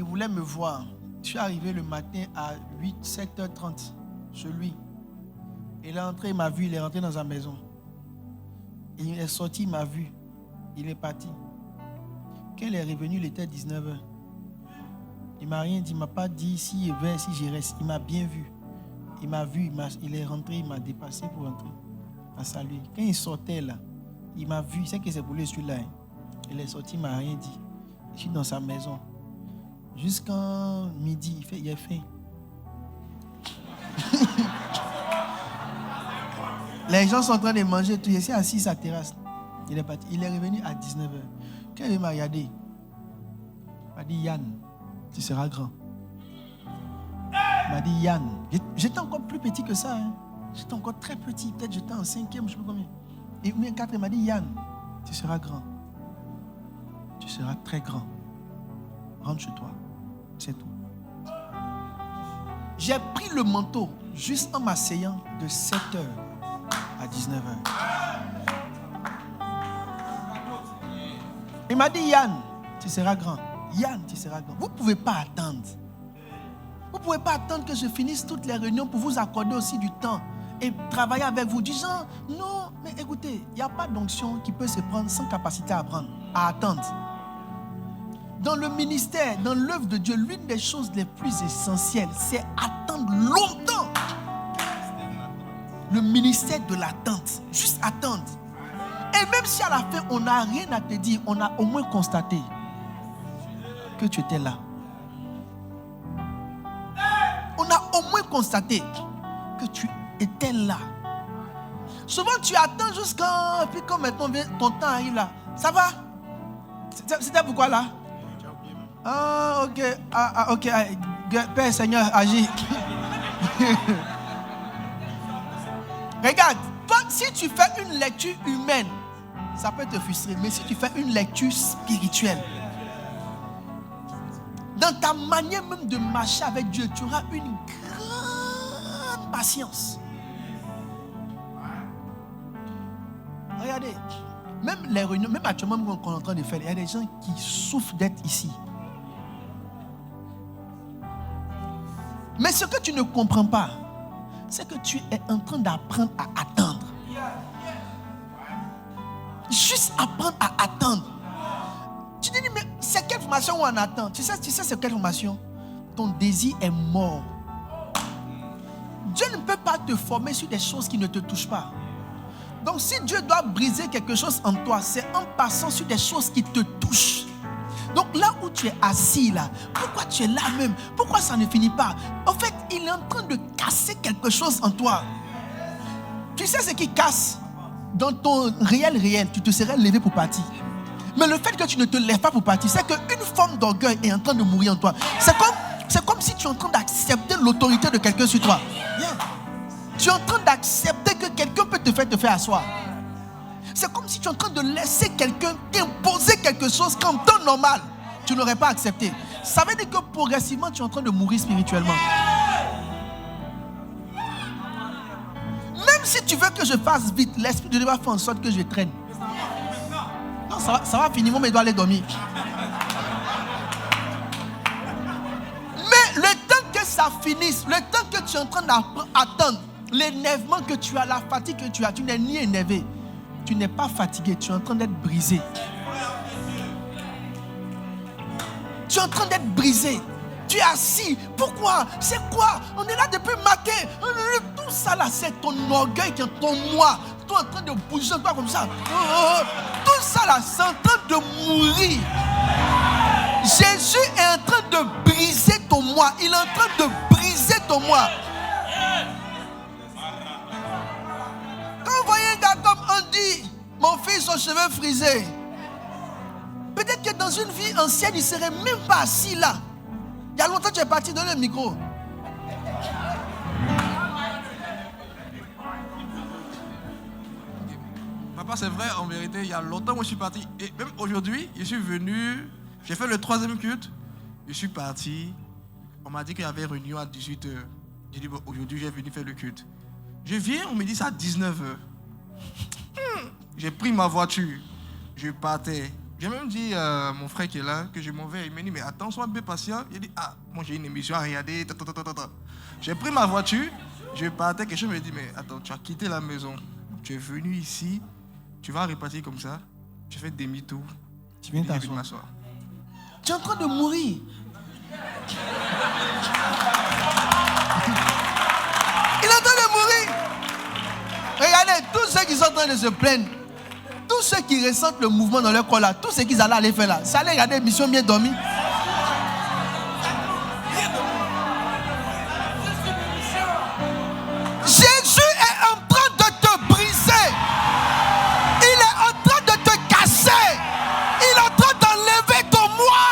Il voulait me voir. Je suis arrivé le matin à 7h30 chez lui. Il est entré, il m'a vu, il est rentré dans sa maison. Il est sorti, il m'a vu. Il est parti. Quand il est revenu, il était 19h. Il ne m'a rien dit, il ne m'a pas dit si je vais, si je reste. Il m'a bien vu. Il m'a vu, il est rentré, il m'a dépassé pour rentrer. Il m'a salué. Quand il sortait là, il m'a vu, il sait que c'est pour lui celui-là. Il est sorti, il ne m'a rien dit. Je suis dans sa maison. Jusqu'à midi, il est faim. Les gens sont en train de manger tout. Il s'est assis à sa terrasse. Il est parti. Il est revenu à 19h. Quand il m'a regardé, il m'a dit Yann, tu seras grand. Il m'a dit Yann. J'étais encore plus petit que ça. J'étais encore très petit. Peut-être j'étais en 5e, je ne sais pas combien. Et au 4, il m'a dit Yann, tu seras grand. Tu seras très grand. Rentre chez toi. C'est tout. J'ai pris le manteau juste en m'asseyant de 7h à 19h. Il m'a dit Yann, tu seras grand. Yann, tu seras grand. Vous ne pouvez pas attendre. Vous ne pouvez pas attendre que je finisse toutes les réunions pour vous accorder aussi du temps et travailler avec vous. Du genre, non, mais écoutez, il n'y a pas d'onction qui peut se prendre sans capacité à apprendre, à attendre. Dans le ministère, dans l'œuvre de Dieu, l'une des choses les plus essentielles, c'est attendre longtemps. Le ministère de l'attente, juste attendre. Et même si à la fin, on n'a rien à te dire, on a au moins constaté que tu étais là. On a au moins constaté que tu étais là. Souvent, tu attends jusqu'à... Puis quand maintenant ton temps arrive là, ça va? C'était pourquoi là? Ah, ok. Ok. Père Seigneur, agis. Regarde, toi, si tu fais une lecture humaine, ça peut te frustrer. Mais si tu fais une lecture spirituelle, dans ta manière même de marcher avec Dieu, tu auras une grande patience. Regardez, même les réunions, même actuellement qu'on est en train de faire, il y a des gens qui souffrent d'être ici. Mais ce que tu ne comprends pas, c'est que tu es en train d'apprendre à attendre. Juste apprendre à attendre. Tu te dis, mais c'est quelle formation où on attend? Tu sais c'est quelle formation? Ton désir est mort. Dieu ne peut pas te former sur des choses qui ne te touchent pas. Donc si Dieu doit briser quelque chose en toi, c'est en passant sur des choses qui te touchent. Donc là où tu es assis là, pourquoi tu es là même? Pourquoi ça ne finit pas? En fait, il est en train de casser quelque chose en toi. Tu sais ce qui casse? Dans ton réel, tu te serais levé pour partir. Mais le fait que tu ne te lèves pas pour partir, c'est qu'une forme d'orgueil est en train de mourir en toi. C'est comme si tu es en train d'accepter l'autorité de quelqu'un sur toi. Yeah. Tu es en train d'accepter que quelqu'un peut te faire asseoir. C'est comme si tu es en train de laisser quelqu'un t'imposer quelque chose qu'en temps normal, tu n'aurais pas accepté. Ça veut dire que progressivement, tu es en train de mourir spirituellement. Même si tu veux que je fasse vite, l'Esprit de Dieu va faire en sorte que je traîne. Non, ça va finir, mais il doit aller dormir. Mais le temps que ça finisse, le temps que tu es en train d'attendre, l'énervement que tu as, la fatigue que tu as, tu n'es ni énervé. Tu n'es pas fatigué, tu es en train d'être brisé. Tu es en train d'être brisé. Tu es assis. Pourquoi? C'est quoi? On est là depuis matin. Tout ça là, c'est ton orgueil, ton moi. Tu es en train de bouger toi comme ça. Tout ça là, c'est en train de mourir. Jésus est en train de briser ton moi. Il est en train de briser ton moi. Quand vous voyez un gars comme Andy, mon fils, son cheveu frisé, peut-être que dans une vie ancienne, il ne serait même pas assis là. Il y a longtemps que tu es parti dans le micro. Papa, c'est vrai, en vérité, il y a longtemps où je suis parti. Et même aujourd'hui, je suis venu, j'ai fait le 3e culte, je suis parti. On m'a dit qu'il y avait réunion à 18h. J'ai dit, bon, aujourd'hui, j'ai venu faire le culte. Je viens, on me dit ça à 19h. J'ai pris ma voiture, je partais. J'ai même dit à mon frère qui est là que je m'en vais. Il m'a dit, mais attends, sois un peu patient. Il a dit, ah, moi j'ai une émission à regarder. J'ai pris ma voiture, je partais. Quelque chose me dit, mais attends, tu as quitté la maison. Tu es venu ici, tu vas repartir comme ça. Tu fais demi-tour. Tu viens t'asseoir. Tu es en train de mourir. Il est en train de mourir. Regardez, tous ceux qui sont en train de se plaindre, tous ceux qui ressentent le mouvement dans leur corps là, tous ceux qu'ils allaient aller faire là, ça allait regarder l'émission bien dormi. Jésus est en train de te briser. Il est en train de te casser. Il est en train d'enlever ton moi.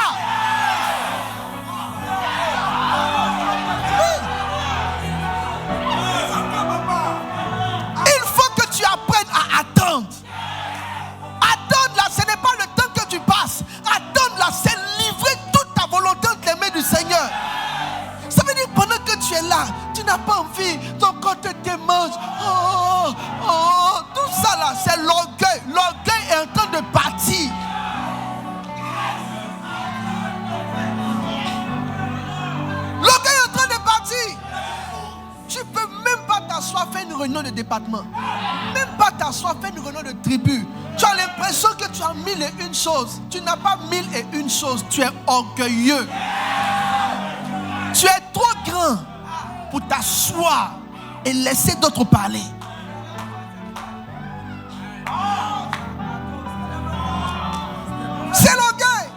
Il faut que tu apprennes à attendre. Attendre là, ce n'est pas le temps que tu passes. Attendre là, c'est livrer toute ta volonté entre les mains du Seigneur. Ça veut dire pendant que tu es là, tu n'as pas envie, ton corps te démange. Tout ça là, c'est l'orgueil. L'orgueil est en train de partir. L'orgueil est en train de partir. Tu peux même pas t'asseoir faire une réunion de département. Même pas t'asseoir faire une réunion de tribu. Tu as l'impression que tu as 1001 choses. Tu n'as pas 1001 choses. Tu es orgueilleux. Tu es trop grand pour t'asseoir et laisser d'autres parler. C'est l'orgueil.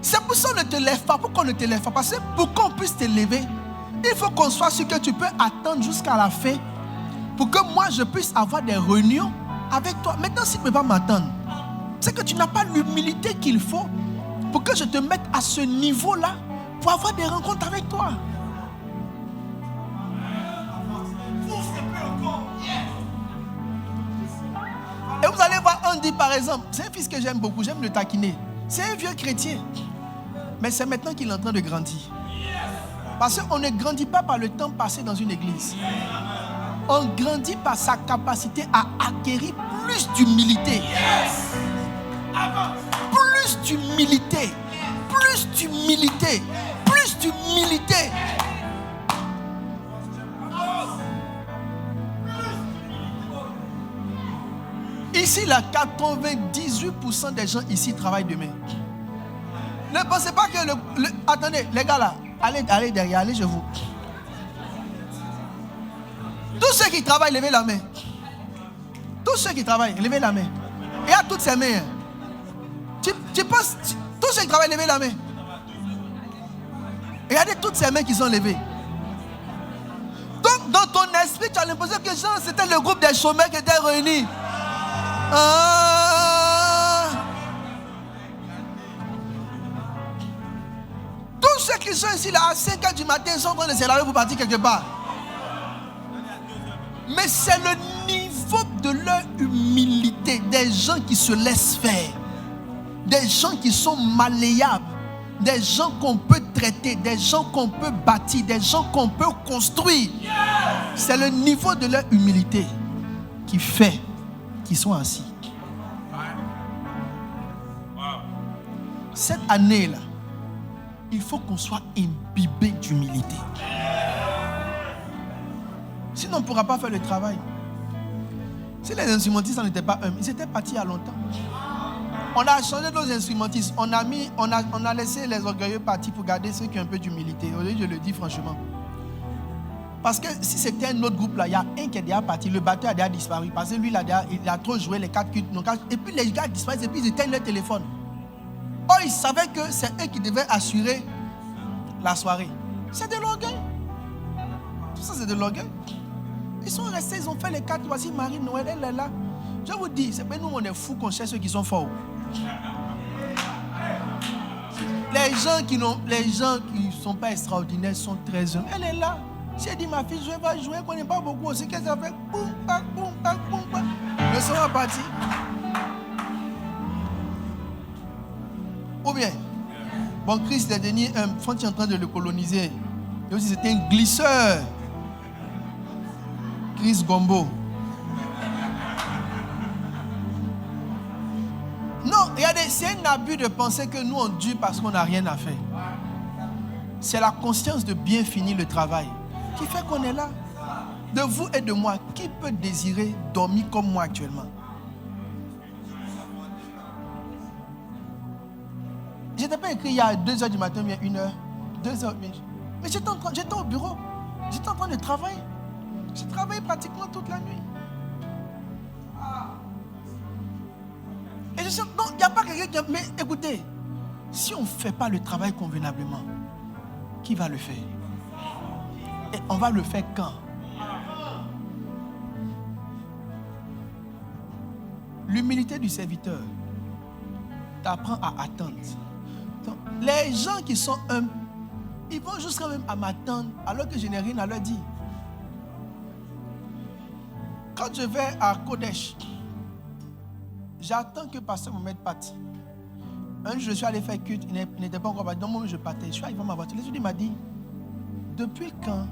C'est pour ça qu'on ne te lève pas. Pourquoi on ne te lève pas? Parce que pour qu'on puisse te lever, il faut qu'on soit sûr que tu peux attendre jusqu'à la fin pour que moi je puisse avoir des réunions avec toi. Maintenant, si tu ne peux pas m'attendre, c'est que tu n'as pas l'humilité qu'il faut pour que je te mette à ce niveau-là pour avoir des rencontres avec toi. Et vous allez voir Andy par exemple. C'est un fils que j'aime beaucoup, j'aime le taquiner. C'est un vieux chrétien. Mais c'est maintenant qu'il est en train de grandir. Parce qu'on ne grandit pas par le temps passé dans une église. On grandit par sa capacité à acquérir plus d'humilité. Plus d'humilité. Plus d'humilité. Plus d'humilité. Ici, là, 98% des gens ici travaillent demain. Ne pensez pas que attendez, les gars là, allez derrière, allez chez vous. Tous ceux qui travaillent, levez la main. Tous ceux qui travaillent, levez la main. Et à toutes ces mains. Tu penses, tous ceux qui travaillent, levez la main. Regardez toutes ces mains qui sont levées. Donc, dans ton esprit, tu as l'impression que c'était le groupe des chômeurs qui étaient réunis. Tous ceux qui sont ici là à 5 h du matin sont en train de se laver pour partir quelque part. Mais c'est le niveau de leur humilité. Des gens qui se laissent faire. Des gens qui sont malléables. Des gens qu'on peut traiter. Des gens qu'on peut bâtir. Des gens qu'on peut construire. C'est le niveau de leur humilité qui fait qu'ils sont assis. Cette année-là, il faut qu'on soit imbibé d'humilité. Sinon, on ne pourra pas faire le travail. Si les instrumentistes n'étaient pas humbles, ils étaient partis il y a longtemps. On a changé nos instrumentistes. On a laissé les orgueilleux partir pour garder ceux qui ont un peu d'humilité. Je le dis franchement. Parce que si c'était un autre groupe là, il y a un qui est déjà parti, le batteur a déjà disparu. Parce que lui, il a trop joué les 4 cultes. Et puis les gars disparaissent et puis ils éteignent leur téléphone. Or, ils savaient que c'est eux qui devaient assurer la soirée. C'est de l'orgueil. Tout ça, c'est de l'orgueil. Ils sont restés, ils ont fait les 4. Voici Marie Noël, elle est là. Je vous dis, c'est pas nous, on est fous qu'on cherche ceux qui sont forts. Les gens qui ne sont pas extraordinaires sont très jeunes. Elle est là. Si elle dit ma fille, je vais jouer, qu'on n'est pas beaucoup aussi, qu'est-ce qu'elle fait? Boum, tac, boum, tac, boum, tac. Le son va partir. Ou bien, bon, Christ est devenu un fond qui est en train de le coloniser. Et aussi, c'était un glisseur. Chris Gombo. Regardez, c'est un abus de penser que nous on dure parce qu'on n'a rien à faire. C'est la conscience de bien finir le travail qui fait qu'on est là. De vous et de moi, qui peut désirer dormir comme moi actuellement? Je n'étais pas écrit il y a 2 heures du matin, il y a 1 heure, 2 heures. Mais j'étais au bureau, j'étais en train de travailler. J'ai travaillé pratiquement toute la nuit. Et je suis, non, il n'y a pas quelqu'un qui a... Mais écoutez, si on ne fait pas le travail convenablement, qui va le faire? Et on va le faire quand? L'humilité du serviteur t'apprend à attendre. Donc, les gens qui sont humbles, ils vont jusqu'à même à m'attendre alors que je n'ai rien à leur dire. Quand je vais à Kodesh, j'attends que pasteur me mette patte. Un jour, je suis allé faire culte, il n'était pas encore parti. Dans le moment où je partais, je suis arrivé à ma voiture. Il m'a dit, depuis quand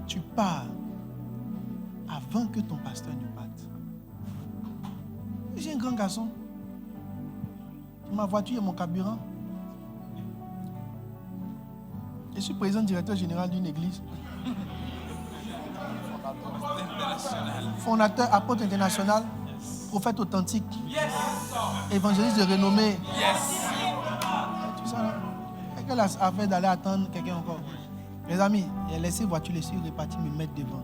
tu pars avant que ton pasteur ne parte? J'ai un grand garçon. Ma voiture et mon carburant. Je suis président directeur général d'une église. Fondateur, apôtre international, prophète authentique, évangéliste de renommée. Tout ça là. Quelle affaire d'aller attendre quelqu'un encore? Mes amis, il a laissé voiture, laissé repartir, me mettre devant.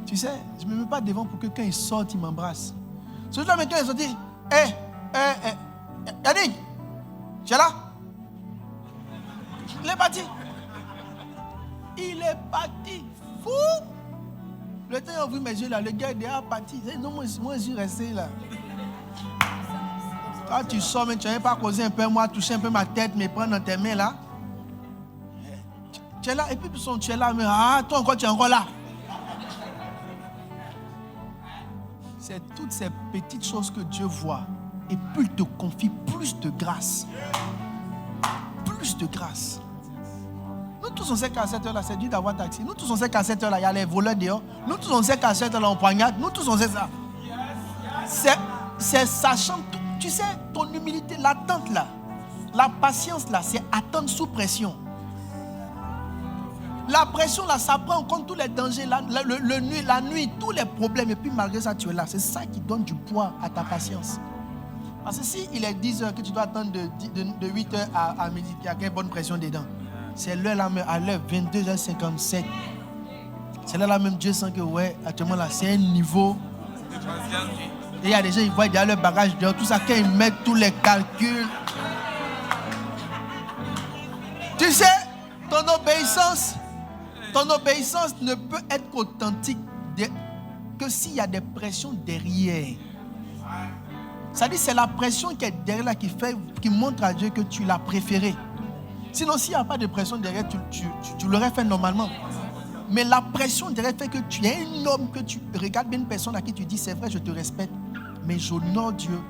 Tu sais, je ne me mets pas devant pour que quand il sorte, il m'embrasse. Ce jour-là, quand il est sorti, Yannick, tu es là? Il est parti. Il est parti. Fou. Le temps où j'ai ouvert mes yeux là, le gars est déjà parti. Non, moi je suis resté là. Quand tu sors, mais tu n'avais pas causé un peu, moi, toucher un peu ma tête, me prendre dans tes mains là. Tu es là, et puis tu es là, mais toi encore, tu es encore là. C'est toutes ces petites choses que Dieu voit. Et plus il te confie, plus de grâce. Plus de grâce. Nous tous on sait qu'à cette heure-là, c'est dur d'avoir taxi. Nous tous on sait qu'à cette heure-là, il y a les voleurs dehors. Nous tous on sait qu'à cette heure-là, on poignarde. Nous tous on sait ça. C'est sachant tout. Tu sais, ton humilité, l'attente là, la patience là, c'est attendre sous pression. La pression là, ça prend en compte tous les dangers, la nuit, tous les problèmes. Et puis malgré ça, tu es là. C'est ça qui donne du poids à ta patience. Parce que si il est 10 heures que tu dois attendre de 8 heures à midi, il y a quelle bonne pression dedans. C'est l'heure là même, à l'heure 22h57. C'est là même, Dieu sent que ouais, actuellement là, c'est un niveau. Et il y a des gens, ils voient derrière leur bagage dehors, tout ça, quand ils mettent tous les calculs. Tu sais, ton obéissance ne peut être qu'authentique que s'il y a des pressions derrière. C'est-à-dire c'est la pression qui est derrière là qui montre à Dieu que tu l'as préféré. Sinon, s'il n'y a pas de pression derrière, tu l'aurais fait normalement. Mais la pression derrière fait que tu es un homme, que tu regardes bien une personne à qui tu dis c'est vrai, je te respecte, mais j'honore Dieu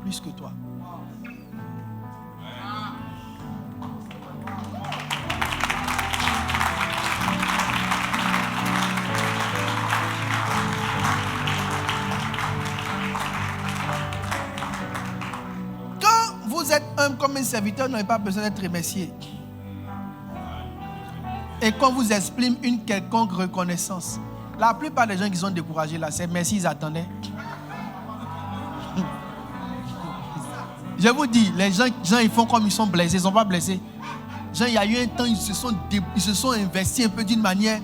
plus que toi. Vous êtes humble comme un serviteur, vous n'avez pas besoin d'être remercié. Et qu'on vous exprime une quelconque reconnaissance. La plupart des gens qui sont découragés là, c'est merci, ils attendaient. Je vous dis, les gens ils font comme ils sont blessés, ils ne sont pas blessés. Genre, il y a eu un temps, ils se sont investis un peu d'une manière,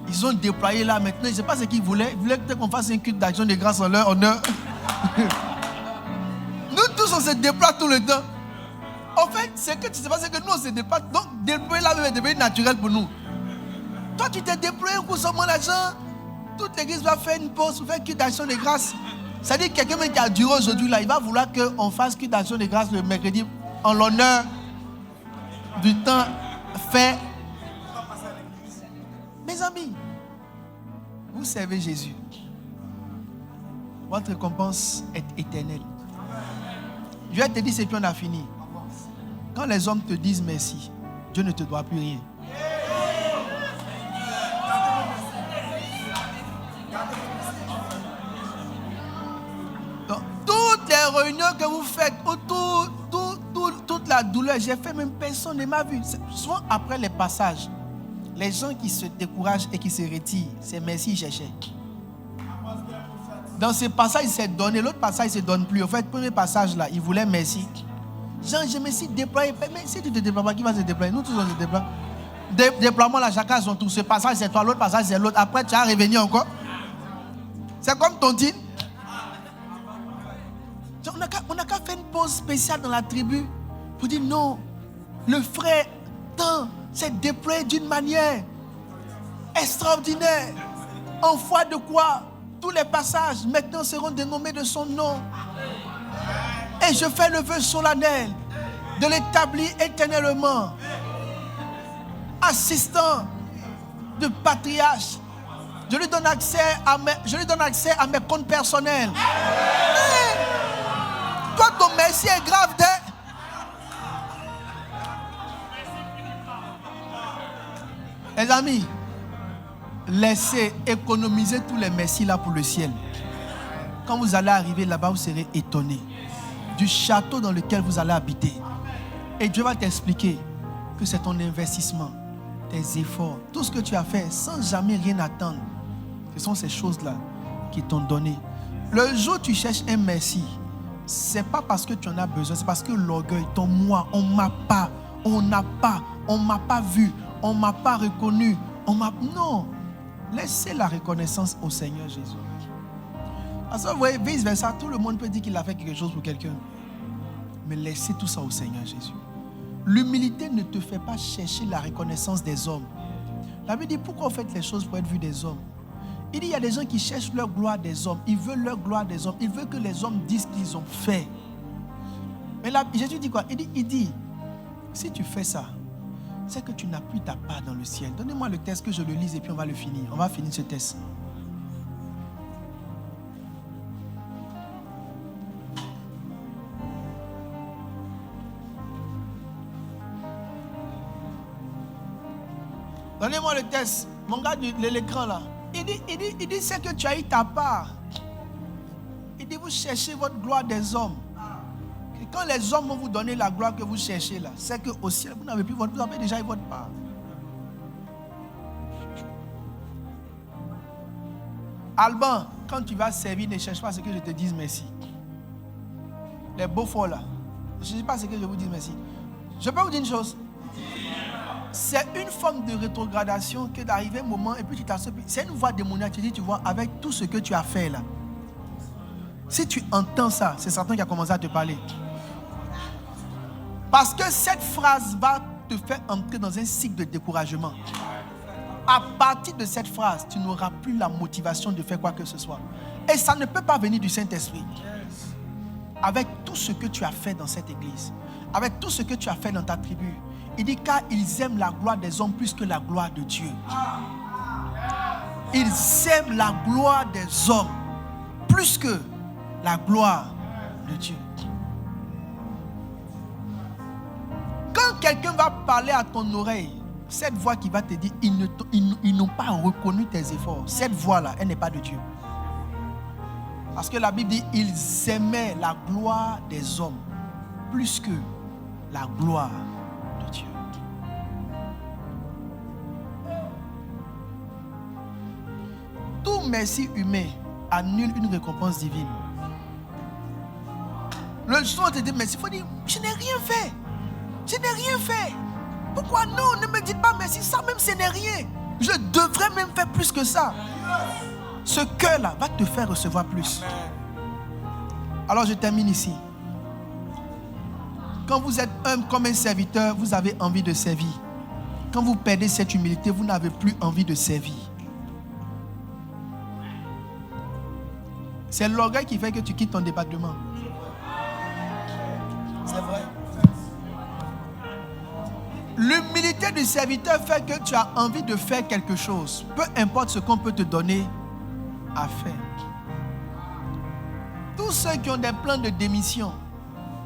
ils sont déployés là maintenant. Je ne sais pas ce qu'ils voulaient. Ils voulaient peut-être qu'on fasse un culte d'action de grâce en leur honneur. Nous tous, on se déploie tout le temps. En fait, c'est que tu sais pas, c'est que nous, on se déploie. Donc, déployer là-même est devenu naturel pour nous. Toi, tu t'es déployé au coup de l'argent. Toute l'église va faire une pause pour faire culte d'action de grâce. C'est-à-dire que quelqu'un qui a duré aujourd'hui, là, il va vouloir qu'on fasse culte d'action de grâce le mercredi en l'honneur du temps fait. Mes amis, vous servez Jésus. Votre récompense est éternelle. Je vais te dire, c'est puis on a fini. Quand les hommes te disent merci, Dieu ne te doit plus rien. Donc, toutes les réunions que vous faites, où toute la douleur, j'ai fait, même personne ne m'a vu. Souvent après les passages, les gens qui se découragent et qui se retirent, c'est merci, chercher. Dans ce passage, il s'est donné. L'autre passage, il ne se donne plus. En fait, le premier passage, là, il voulait merci. Jean, je me suis déployé. Mais si tu ne te déploies pas, qui va se déployer? Nous tous, on se déploie. Déploiement, là, chacun a son tour. Ce passage, c'est toi. L'autre passage, c'est l'autre. Après, tu vas revenir encore. C'est comme Tontine. On n'a qu'à faire une pause spéciale dans la tribu pour dire non. Le frère tant s'est déployé d'une manière extraordinaire. En foi de quoi tous les passages maintenant seront dénommés de son nom. Et je fais le vœu solennel de l'établir éternellement. Assistant de patriarche. Je lui donne accès à mes comptes personnels. Toi, ton merci est grave. Les amis, laissez économiser tous les merci là pour le ciel. Quand vous allez arriver là-bas, vous serez étonnés du château dans lequel vous allez habiter. Et Dieu va t'expliquer que c'est ton investissement, tes efforts, tout ce que tu as fait sans jamais rien attendre. Ce sont ces choses-là qui t'ont donné. Le jour où tu cherches un merci, c'est pas parce que tu en as besoin, c'est parce que l'orgueil, ton moi, on m'a pas vu, on m'a pas reconnu, non. Laissez la reconnaissance au Seigneur Jésus. Parce que vous voyez, vice versa, tout le monde peut dire qu'il a fait quelque chose pour quelqu'un. Mais laissez tout ça au Seigneur Jésus. L'humilité ne te fait pas chercher la reconnaissance des hommes. La Bible dit, pourquoi vous faites les choses pour être vus des hommes? Il dit, il y a des gens qui cherchent leur gloire des hommes. Ils veulent leur gloire des hommes. Ils veulent que les hommes disent qu'ils ont fait. Mais là, Jésus dit quoi? Il dit, si tu fais ça, c'est que tu n'as plus ta part dans le ciel. Donnez-moi le texte que je le lise et puis on va le finir. On va finir ce texte. Donnez-moi le texte. Mon gars de l'écran là. Il dit c'est que tu as eu ta part. Il dit vous cherchez votre gloire des hommes. Et quand les hommes vont vous donner la gloire que vous cherchez là, c'est que au ciel vous n'avez plus votre, vous avez déjà eu votre part. Alban, quand tu vas servir, ne cherche pas ce que je te dise merci. Les beaux folles là, ne cherchez pas ce que je vous dis merci. Je peux vous dire une chose. C'est une forme de rétrogradation que d'arriver un moment et puis tu t'assois. C'est une voix démoniaque. Tu dis, tu vois, avec tout ce que tu as fait là. Si tu entends ça, c'est Satan qui a commencé à te parler. Parce que cette phrase va te faire entrer dans un cycle de découragement. À partir de cette phrase, tu n'auras plus la motivation de faire quoi que ce soit. Et ça ne peut pas venir du Saint-Esprit. Avec tout ce que tu as fait dans cette église, avec tout ce que tu as fait dans ta tribu, il dit car ils aiment la gloire des hommes plus que la gloire de Dieu. Ils aiment la gloire des hommes plus que la gloire de Dieu. Quand quelqu'un va parler à ton oreille, cette voix qui va te dire ils n'ont pas reconnu tes efforts, cette voix-là, elle n'est pas de Dieu. Parce que la Bible dit ils aimaient la gloire des hommes plus que la gloire de Dieu. Tout merci humain annule une récompense divine. Le jour où tu te dis merci, il faut dire je n'ai rien fait. Je n'ai rien fait. Pourquoi non? Ne me dites pas merci, ça même ce n'est rien. Je devrais même faire plus que ça. Ce cœur-là va te faire recevoir plus. Alors je termine ici. Quand vous êtes humble comme un serviteur, vous avez envie de servir. Quand vous perdez cette humilité, vous n'avez plus envie de servir. C'est l'orgueil qui fait que tu quittes ton département. C'est vrai. L'humilité du serviteur fait que tu as envie de faire quelque chose. Peu importe ce qu'on peut te donner à faire. Tous ceux qui ont des plans de démission,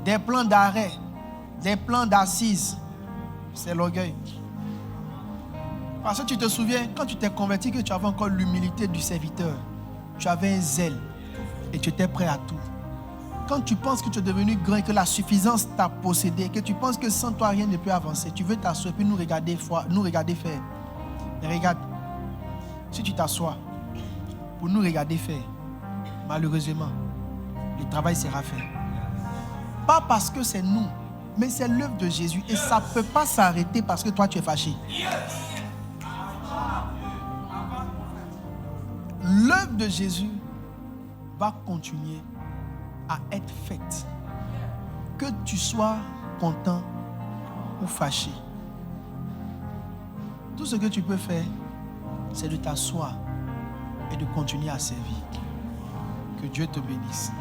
des plans d'arrêt, des plans d'assises, c'est l'orgueil. Parce que tu te souviens, quand tu t'es converti, que tu avais encore l'humilité du serviteur. Tu avais un zèle et tu étais prêt à tout. Quand tu penses que tu es devenu grand et que la suffisance t'a possédé, que tu penses que sans toi rien ne peut avancer, tu veux t'asseoir et puis nous regarder faire. Et regarde, si tu t'assois pour nous regarder faire, malheureusement, le travail sera fait. Pas parce que c'est nous, mais c'est l'œuvre de Jésus. Et ça ne peut pas s'arrêter parce que toi tu es fâché. L'œuvre de Jésus va continuer à être faite. Que tu sois content ou fâché. Tout ce que tu peux faire, c'est de t'asseoir et de continuer à servir. Que Dieu te bénisse.